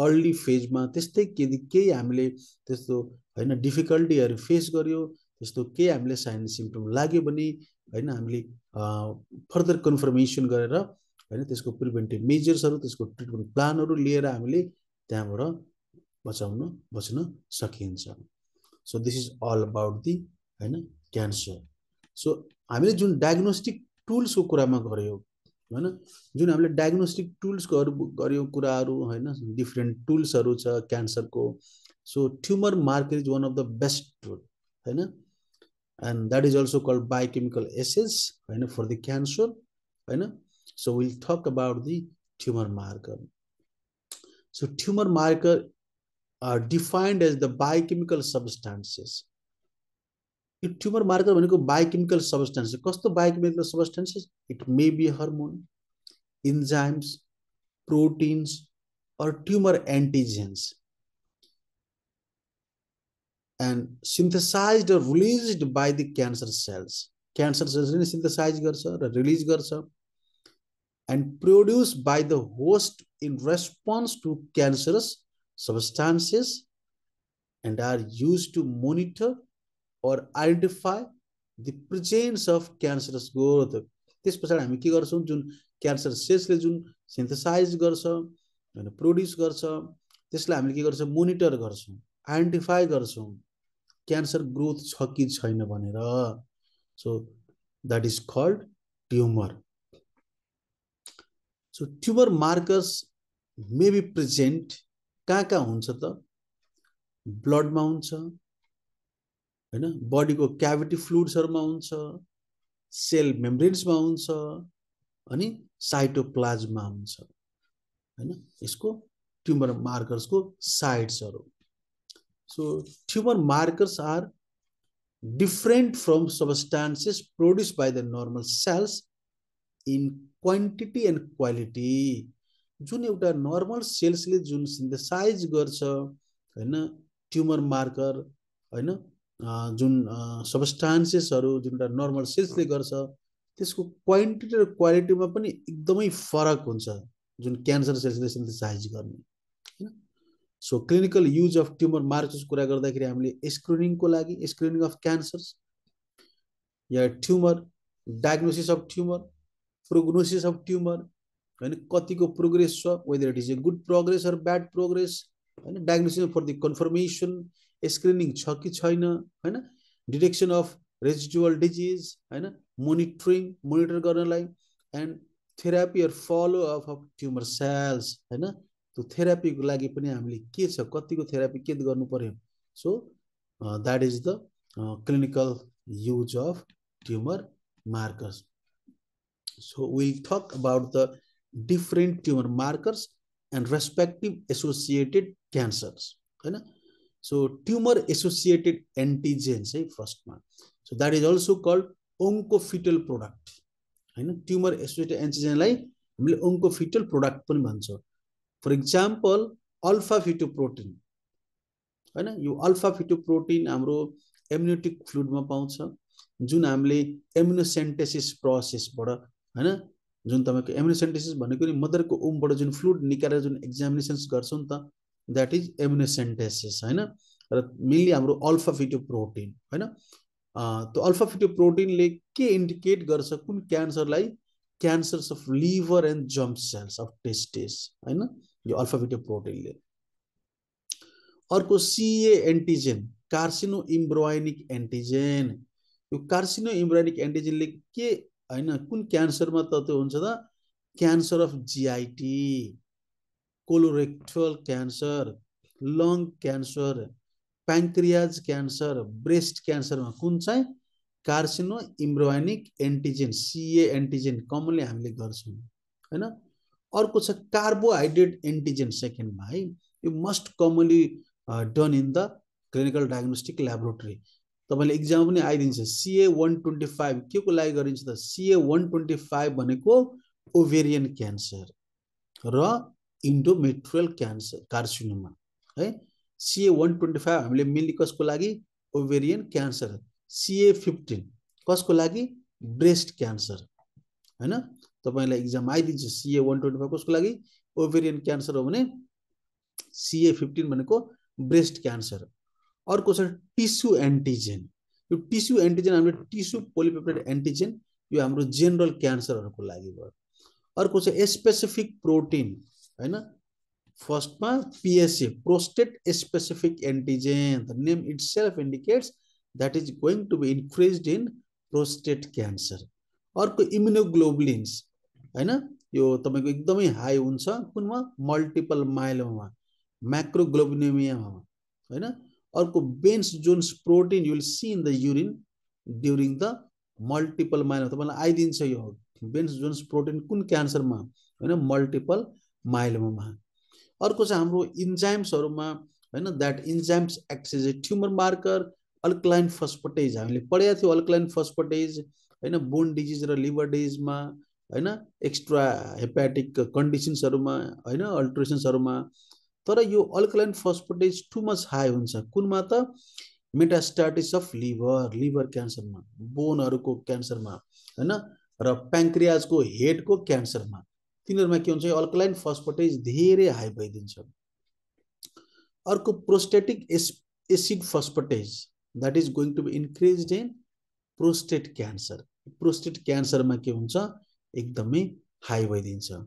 अर्ली फेजमा त्यस्तै केही हामीले त्यस्तो हैन डिफिकल्टीहरु फेस गर्यो त्यस्तो केही हामीले साइन सिम्पटम लाग्यो भने हैन हामीले फर्दर कन्फर्मेसन गरेर हैन त्यसको प्रिभेन्टिभ मेजर्सहरु त्यसको ट्रिटमेन्ट प्लानहरु लिएर हामीले त्यहाँबाट बच्न सकिन्छ so this is all about the हैन क्यान्सर सो हामीले जुन डायग्नोस्टिक टुल्सको कुरामा गर्यौं हैन जुन हामीले डायग्नोस्टिक टुल्सको गर्यौं कुराहरु हैन डिफरेन्ट टुल्सहरु छ क्यान्सरको so tumour marker is one of the best tool हैन and that is also called biochemical assays हैन for the cancer हैन so we'll talk about the tumor marker so tumor marker are defined as the biochemical substances यो tumour marker भनेको biochemical substance कस्तो biochemical substances it may be hormone enzymes proteins or tumor antigens and synthesized or released by the cancer cells ले synthesize गर्छ र release गर्छ and produced by the host in response to cancerous substances and are used to monitor or identify the presence of cancerous growth त्यसपछि हामी के गर्छौं जुन cancer सेल्सले जुन सिन्थेसाइज गर्छ हैन प्रोड्युस गर्छ त्यसलाई हामीले के गर्छौं मोनिटर गर्छौं आइडेन्टिफाई गर्छौं क्यान्सर ग्रोथ छ कि छैन भनेर so that is called tumour so tumour markers may be present कहाँ हुन्छ त ब्लडमा हुन्छ हैन बडीको क्याभिटी फ्लुइड्सहरुमा हुन्छ सेल मेम्ब्रेन्समा हुन्छ अनि साइटोप्लाज्ममा हुन्छ हैन यसको ट्युमर मार्कर्सको साइट्सहरु so tumour markers are different from substances produced by the normal cells in quantity and quality जुन एउटा नर्मल सेल्सले जुन सिन्थेसाइज गर्छ हैन ट्युमर मार्कर हैन जुन सबस्टेन्सेसहरु जुन नर्मल सेल्सले गर्छ त्यसको क्वान्टिटी र क्वालिटीमा पनि एकदमै फरक हुन्छ जुन क्यान्सर सेल्सले सिन्थेसाइज गर्ने हैन so clinical use of tumour markers कुरा गर्दाखेरि हामीले स्क्रिनिङको लागि स्क्रिनिङ अफ क्यान्सर्स या tumour diagnosis of tumour prognosis of tumour हैन कतिको प्रोग्रेस छ whether it is a good progress or bad progress हैन diagnosis for the confirmation screening छ कि छैन हैन डिटेक्सन अफ रेजिडुअल डिजीज हैन मोनिटर गर्नलाई and therapy or follow up of tumour cells हैन त्यो थेरापीको लागि पनि हामीले के छ कतिको थेरापी के गर्नु पर्यो so that is the clinical use of tumour markers so we'll talk about the different tumor markers and respective associated cancers हैन so tumor associated antigens है first one so that is also called oncofetal product हैन tumor associated antigen लाई हामीले oncofetal product पनि भन्छौं for example alpha fetoprotein हैन यो alpha fetoprotein हाम्रो amniotic fluid मा पाउँछ जुन हामीले एमिनोसेन्टेसिस प्रोसेस बाट हैन जुन तपाईको एमिनोसेन्टेसिस भनेको नि मदरको ओमबाट जुन फ्लुइड निकालेर जुन एक्जामिनेसन्स गर्छौं नि त दैट इज एमिनोसेन्टेसिस हैन र मेनली हाम्रो अल्फा फिटोप्रोटिन हैन त्यो अल्फा फिटोप्रोटिनले के इन्डिकेट गर्छ कुन क्यान्सरलाई cancers of liver and germ cells of testis हैन यो अल्फा फिटोप्रोटिनले अर्को CA antigen carcinoembryonic antigen यो कार्सिनो इम्ब्रोइनिक एन्टिजेनले के हैन कुन क्यान्सरमा त त्यो हुन्छ त cancer of GIT colorectal cancer lung cancer pancreas cancer breast क्यान्सरमा कुन चाहिँ carcinoembryonic antigen CA antigen commonly हामीले गर्छौं हैन अर्को छ कार्बोहाइड्रेट एन्टिजेन सेकेन्डमा है यो must commonly done in the clinical diagnostic laboratory तपाईले एक्जाम पनि आइदिन्छ CA125 के को लागि गरिन्छ त CA125 भनेको ओभेरियन क्यान्सर र इन्डोमेट्रियल क्यान्सर कार्सिनोमा है CA125 हामीले मेनली कसको लागि ओभेरियन क्यान्सर CA15 कसको लागि ब्रेस्ट क्यान्सर हैन तपाईलाई एक्जाम आइदिन्छ CA 125 कसको लागि ओभेरियन क्यान्सर हो भने CA 15 भनेको ब्रेस्ट क्यान्सर अर्को छ टिस्यु एन्टिजेन यो टिस्यु एन्टिजेन हाम्रो टिस्यु पोलिपेप्टाइड एन्टिजेन यो हाम्रो जेनरल क्यान्सरहरुको लागि भयो अर्को छ स्पेसिफिक प्रोटिन हैन फर्स्टमा PSA prostate specific antigen the name itself indicates that is going to be increased in prostate cancer अर्को इम्युनोग्लोबुलिन्स हैन यो तपाईको एकदमै हाई हुन्छ कुनमा मल्टिपल माइलोमा म्याक्रोग्लोबिनेमियामा हैन अर्को Bence Jones protein you will see in the urine during the multiple myeloma तपाईलाई आइदिन्छ यो बेन्स जोन्स प्रोटिन कुन क्यान्सरमा हैन मल्टिपल माइलोमा अर्को चाहिँ हाम्रो इन्जाइम्सहरुमा हैन that enzymes acts as a tumour marker alkaline phosphatase हामीले पढेका थियौ अल्कलाइन फस्फेटेज हैन बोन डिजिज र लिभर डिजिजमा हैन एक्स्ट्रा हेपाटिक कन्डिसन्सहरुमा हैन अल्ट्रेसन्सहरुमा तर यो alkaline phosphatase too much high हुन्छ कुनमा त मेटास्टासिस अफ लिभर क्यान्सरमा बोनहरुको क्यान्सरमा हैन र प्यान्क्रियाजको हेडको क्यान्सरमा तिनीहरुमा के हुन्छ अल्कलाइन फस्फेटेज धेरै हाई भइदिन्छ अर्को prostatic acid phosphatase that is going to be increased in prostate cancer prostate cancer मा के हुन्छ एकदमै हाई भइदिन्छ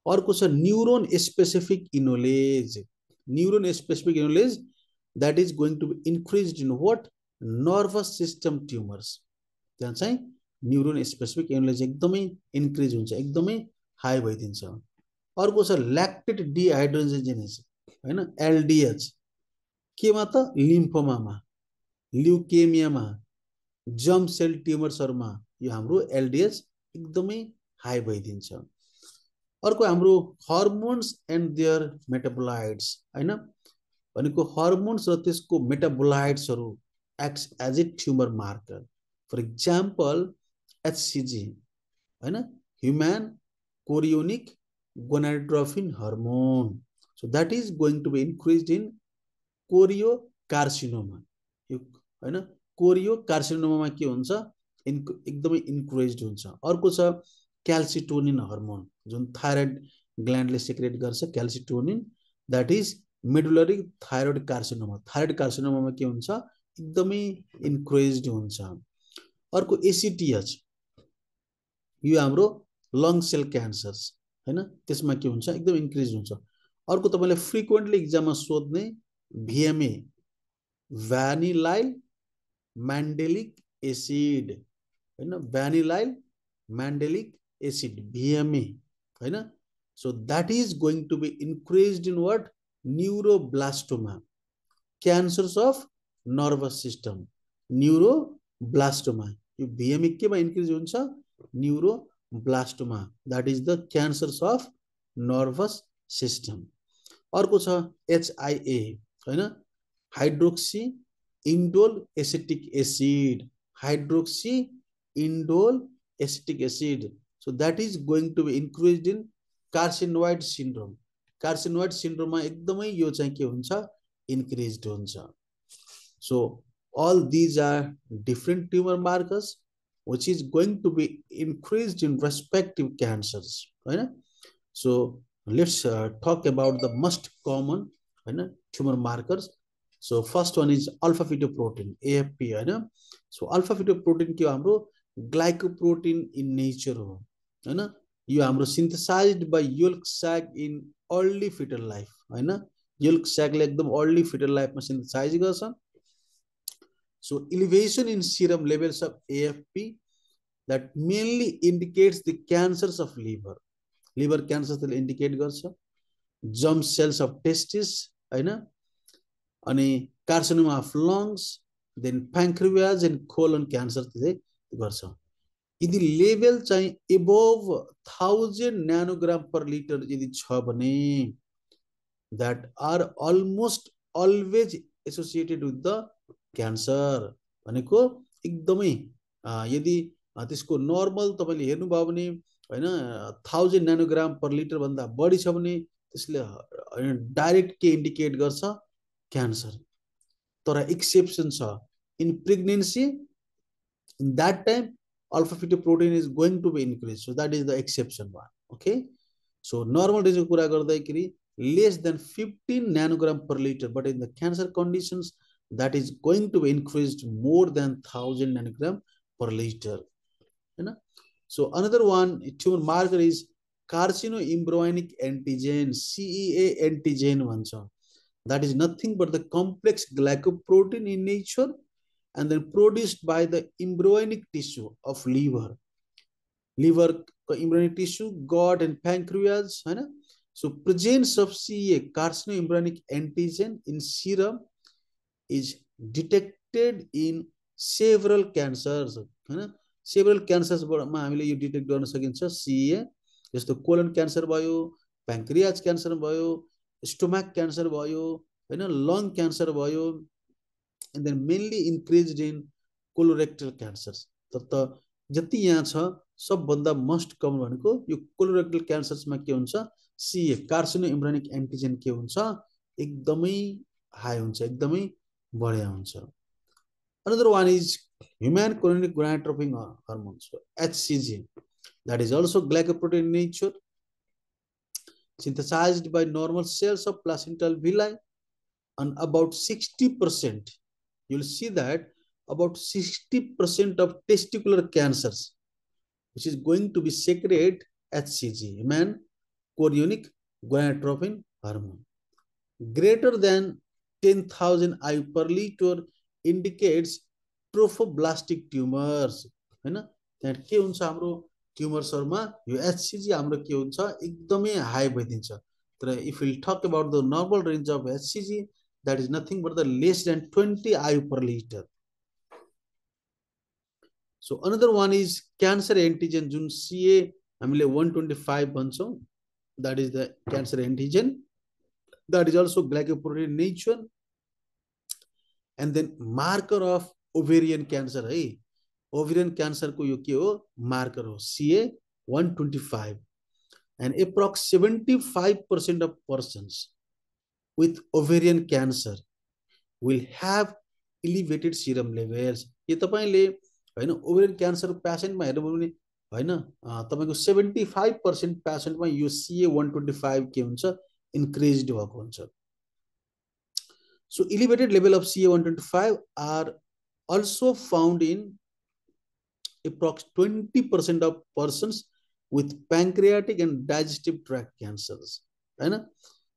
अर्को छ neuron specific enolase that is going to be increased in what nervous system tumors त्यहाँ चाहिँ न्यूरोन स्पेसिफिक इनोलेज एकदमै इन्क्रिज हुन्छ एकदमै हाई भइदिन्छ अर्को छ ल्याक्टेट डिहाइड्रोजिनेज हैन LDH केमा त लिम्फोमामा ल्युकेमियामा जर्म सेल ट्युमर्सहरुमा यो हाम्रो LDH एकदमै हाई भइदिन्छ अर्को हाम्रो हार्मोन्स एन्ड देयर मेटाबोलाइट्स हैन भनेको हार्मोन्स र त्यसको मेटाबोलाइट्सहरु acts as a tumour marker for example HCG हैन human chorionic gonadotrophin hormone so that is going to be increased in choriocarcinoma हैन कोरियो कार्सिनोमा के हुन्छ एकदमै इन्क्रिज्ड हुन्छ अर्को छ क्याल्सिटोनिन हार्मोन जुन थाइरोइड ग्ल्यान्डले सिक्रेट गर्छ calcitonin that is medullary thyroid carcinoma के हुन्छ एकदमै इन्क्रिज्ड हुन्छ अर्को ACTH यो हाम्रो लङ सेल क्यान्सर्स हैन त्यसमा के हुन्छ एकदम इन्क्रिज हुन्छ अर्को तपाईले फ्रिक्वेन्टली एक्जाममा सोध्ने VMA भ्यानिलाइल मान्डेलिक एसिड हैन भ्यानिलाइल मान्डेलिक एसिड VMA हैन so that is going to be increased in what neuroblastoma cancers of nervous system neuroblastoma यो VMA केमा इन्क्रिज हुन्छ neuroblastoma that is the cancers of nervous system अर्को छ HIA हैन hydroxy indole acetic acid so that is going to be increased in carcinoid syndrome मा एकदमै यो चाहिँ के हुन्छ इन्क्रिज्ड हुन्छ so all these are different tumor markers which is going to be increased in respective cancers हैन so let's talk about the most common हैन tumor markers. So first one is alpha fetoprotein AFP हैन so alpha fetoprotein के हाम्रो glycoprotein in nature हो हैन यो हाम्रो synthesized by yolk sac in early fetal life हैन yolk sac ले एकदम early fetal life मा synthesize गर्छ so elevation in serum levels of AFP that mainly indicates the cancers of liver cancers ले indicate गर्छ germ cells of testis हैन अनि carcinoma of lungs then pancreas and colon cancer ले गर्छ यदि level चाहिँ एबोभ 1000 नैनोग्राम पर लिटर यदि छ भने that are almost always associated with the cancer भनेको एकदमै यदि त्यसको नर्मल तपाईले हेर्नु भयो भने हैन 1000 नैनोग्राम पर लिटर भन्दा बढी छ भने त्यसले डाइरेक्ट के इन्डिकेट गर्छ क्यान्सर तर एक्सेप्सन छ in pregnancy in that time alpha fetoprotein is going to be increased. So that is the exception one. Okay. So normal range कुरा गर्दाखेरि less than 15 nanogram per liter, but in the cancer conditions that is going to be increased more than 1000 nanogram per liter. So another one tumor marker is carcinoembryonic antigen, CEA antigen भन्छ. That is nothing but the complex glycoprotein in nature and then produced by the embryonic tissue of liver, embryonic tissue, gut and pancreas. So presence of CEA, carcinoembryonic antigen in serum is detected in several cancers. Several cancers मा हामीले यो detect गर्न सकिन्छ CEA, जस्तो colon cancer भयो, प्यान्क्रियाज cancer भयो, stomach cancer भयो, long cancer भयो, and then mainly increased in colorectal cancers. त जति यहाँ छ सबभन्दा मोस्ट कमन भनेको यो कोलोरेक्टल क्यान्सर्समा के हुन्छ, CEA कार्सिनोएम्ब्रियोनिक एन्टिजेन के हुन्छ, एकदमै हाई हुन्छ, एकदमै बढिया हुन्छ. Another one is human chorionic gonadotropin hormone, so HCG, that is also glycoprotein in nature, synthesized by normal cells of placental villi, and about 60%, you'll see that about 60% of testicular cancers, which is going to be secrete HCG, human chorionic gonadotropin hormone. Greater than 10,000 IU per liter indicates trophoblastic tumors. त्यहाँ के हुन्छ हाम्रो ट्युमर्सहरुमा यो HCG हाम्रो के हुन्छ, एकदमै high भइदिन्छ. तर if we talk about the normal range of HCG, that is nothing but the less than 20 IU per liter. So another one is cancer antigen, जुन CA हामीले 125 भन्छौं, that is the cancer antigen, that is also glycoprotein in nature. And then marker of ovarian cancer, है, ovarian cancer को यो के हो, marker हो, CA 125. And approx 75% of persons with ovarian cancer will have elevated serum levels. ये तपाईले हैन ovarian cancer patient मा हेर्नु भने हैन तपाईको 75% patient मा यो CA 125 के हुन्छ, increased भएको हुन्छ. So elevated level of CA 125 are also found in approx 20% of persons with pancreatic and digestive tract cancers. हैन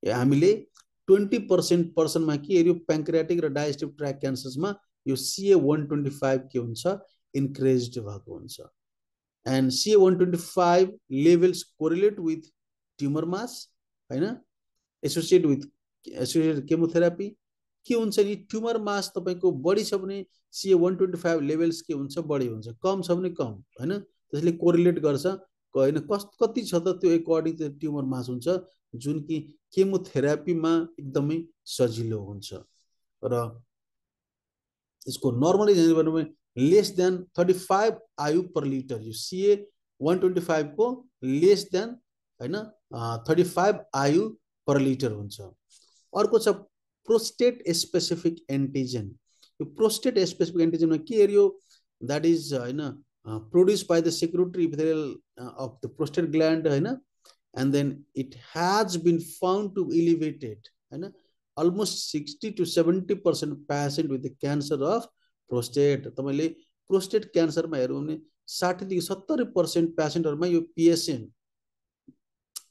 हामीले 20% पर्सन मा के हेर्यो, pancreatic र digestive tract cancers मा यो CA 125 के हुन्छ, increased भएको हुन्छ. And CA 125 levels correlate with tumor mass, हैन, associated with chemotherapy. के हुन्छ नि, ट्युमर मास तपाईको बढी छ भने CA 125 लेभल्स के हुन्छ, बढी हुन्छ, कम छ भने कम, हैन, त्यसले कोरिलेट गर्छ, हैन, कति छ त त्यो अकॉर्डिङ टु ट्युमर मास हुन्छ, जुन कि केमोथेरापी मा एकदमै सजिलो हुन्छ. र यसको नर्मली हेर्नु भने less than 35 IU per liter, यो CA 125 को लेस देन हैन 35 IU per liter हुन्छ. अर्को छ prostate specific antigen. The prostate specific antigen के हेर्यो, that is produced by the secretory epithelial of the prostate gland, हैन, and then it has been found to elevated, हैन, almost 60 to 70% patient with the cancer of prostate. तपाईले prostate cancer मा हेर्नु भने 60 देखि 70% पेशेन्टहरुमा यो PSN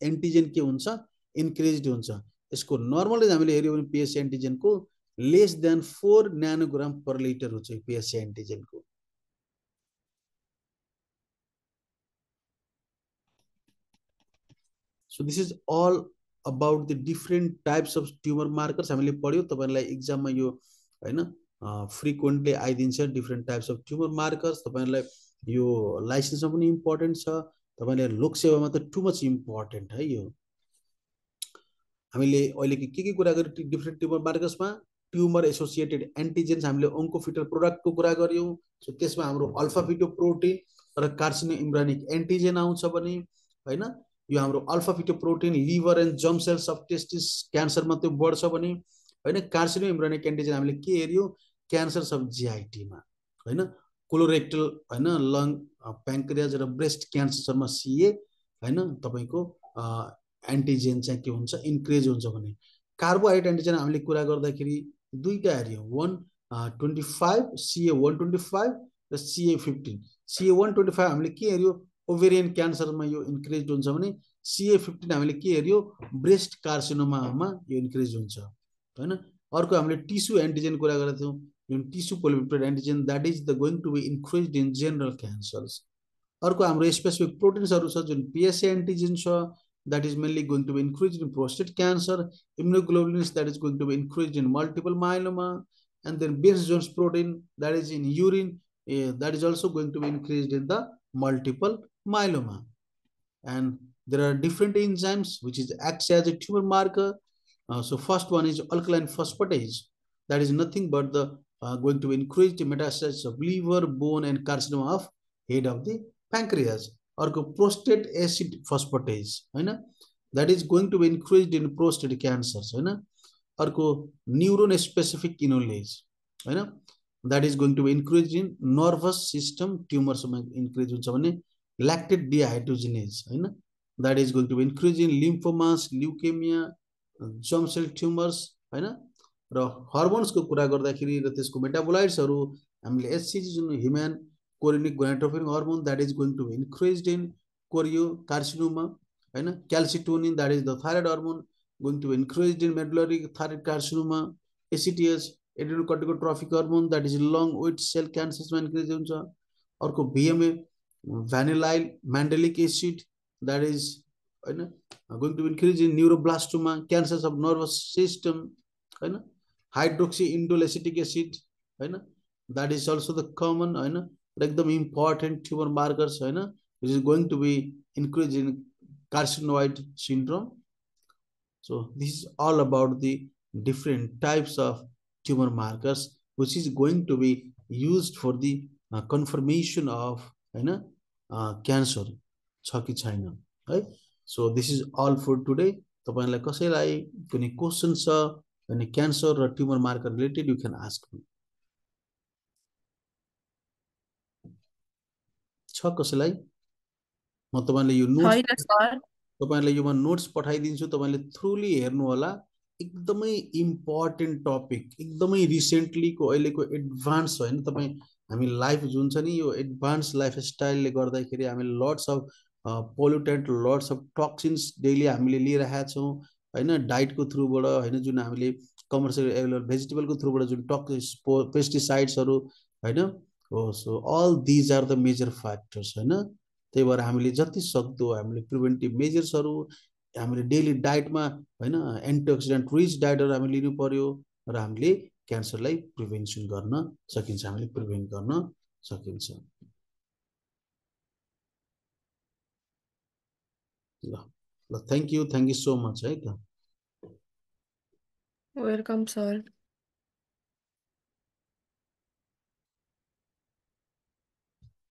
एन्टिजेन के हुन्छ, इन्क्रिज्ड हुन्छ. यसको नर्मली हामीले हेर्यो भने PSA एन्टिजेन को less than 4 nanogram per litre हुन्छ PSA एन्टिजेन को. So this is all about the different types of tumor markers. हामीले पढ्यो, तपाईहरुलाई एक्जाम मा यो हैन फ्रिक्वेन्टली आइदिन्छ different types of tumour markers. तपाईहरुलाई यो लाइसेन्समा पनि इम्पोर्टेन्ट छ, तपाईले लोकसेवामा त टु मच इम्पोर्टेन्ट है. यो हामीले अहिले के कुरा गर्यो, डिफरेंट ट्युमर मार्कर्समा ट्युमर एसोसिएटेड एन्टिजेन्स हामीले ओन्कोफिटल प्रोडक्टको कुरा गर्यौं. सो त्यसमा हाम्रो अल्फा फिटोप्रोटिन र कार्सिनोएम्ब्रियोनिक एन्टिजेन आउँछ भने, हैन, यो हाम्रो alpha fetoprotein liver and germ cells of testis क्यान्सरमा त्यो बढ्छ भने, हैन, कार्सिनोएम्ब्रियोनिक एन्टिजेन हामीले के हेर्यो, क्यान्सर्स अफ GIT मा, हैन, कोलोरेक्टल हैन, लङ, प्याङ्क्रियाज र ब्रेस्ट क्यान्सरमा CA हैन तपाईको एन्टिजेन चाहिँ के हुन्छ, इन्क्रिज हुन्छ भने। कार्बोहाइड्रेट एन्टिजेन हामीले कुरा गर्दाखेरि दुईटा हेऱ्यौँ, 125 CA125 र CA15। CA125 हामीले के हेऱ्यो, ओभेरियन क्यान्सरमा यो इन्क्रिज हुन्छ भने CA15 हामीले के हेऱ्यो, ब्रेस्ट कार्सिनोमामा यो इन्क्रिज हुन्छ हैन। अर्को हामीले टिस्यु एन्टिजेन कुरा गरेका थियौँ, जुन tissue polypeptide antigen that is the going to be increase in general cancers. अर्को हाम्रो स्पेसिफिक प्रोटिन्सहरू छ जुन PSA एन्टिजेन छ, that is mainly going to be increased in prostate cancer, immunoglobulins that is going to be increased in multiple myeloma, and then Base Jones protein that is in urine, that is also going to be increased in the multiple myeloma. And there are different enzymes which is acts as a tumor marker. So first one is alkaline phosphatase, that is nothing but the going to increase the metastasis of liver, bone, and carcinoma of head of the pancreas. अर्को prostate acid फस्फेटेज हैन, that is going to be increased in prostate cancers हैन। अर्को neuron specific किनोलेज हैन, that is going to be increased in nervous system tumors मा increase हुन्छ भने lactate dehydrogenase हैन, that is going to be increased in lymphomas, leukemia, germ cell tumors हैन। र हर्मोन्सको कुरा गर्दाखेरि र त्यसको मेटाबोलाइट्सहरू हामीले HCG जुन human chorionic gonadotropin hormone that is going to be increased in choriocarcinoma हैन। calcitonin that is the thyroid hormone going to be increased in medullary thyroid carcinoma, ACTH adrenocorticotrophic hormone that is lung with cell cancers मा increase हुन्छ। अर्को VMA vanillyl mandelic acid that is हैन going to increase in neuroblastoma, cancers of nervous system हैन। hydroxyindole acetic acid हैन, that is also the common हैन एकदम important tumor markers हैन, which is going to be increased in carcinoid syndrome. So this is all about the different types of tumor markers which is going to be used for the confirmation of हैन cancer छ कि छैन है। So this is all for today. तपाईलाई कसैलाई कुनै question छ भने क्यान्सर र tumour marker related you can ask me. छ कसैलाई? म तपाईलाई यो नोट्स तपाईलाई यो नोट्स पठाइदिन्छु, तपाईले थ्रुली हेर्नु होला। एकदमै इम्पोर्टेन्ट टपिक, एकदमै रिसेन्टलीको अहिलेको एडभान्स हैन, तपाई हामी लाइफ जुन छ नि यो एडभान्स लाइफस्टाइलले गर्दाखेरि हामी lots of pollutant, lots of toxins daily हामीले लिइरहेका छौँ हैन, डाइटको थ्रुबाट हैन, जुन हामीले कमर्सियल एभेलेबल भेजिटेबलको थ्रुबाट जुन टक्सिस पेस्टिसाइड्सहरू हैन हो। So all these are the major factors हैन। त्यही भएर हामीले जति सक्दो हामीले प्रिभेन्टिभ मेजर्सहरू हामीले डेली डाइटमा हैन एन्टिअक्सिडेन्ट रिच डाइटहरू हामीले लिनु पर्यो र हामीले क्यान्सरलाई प्रिभेन्सन गर्न सकिन्छ, हामीले प्रिभेन्ट गर्न सकिन्छ। ल थ्याङ्क यू सो मच है त। Welcome sir.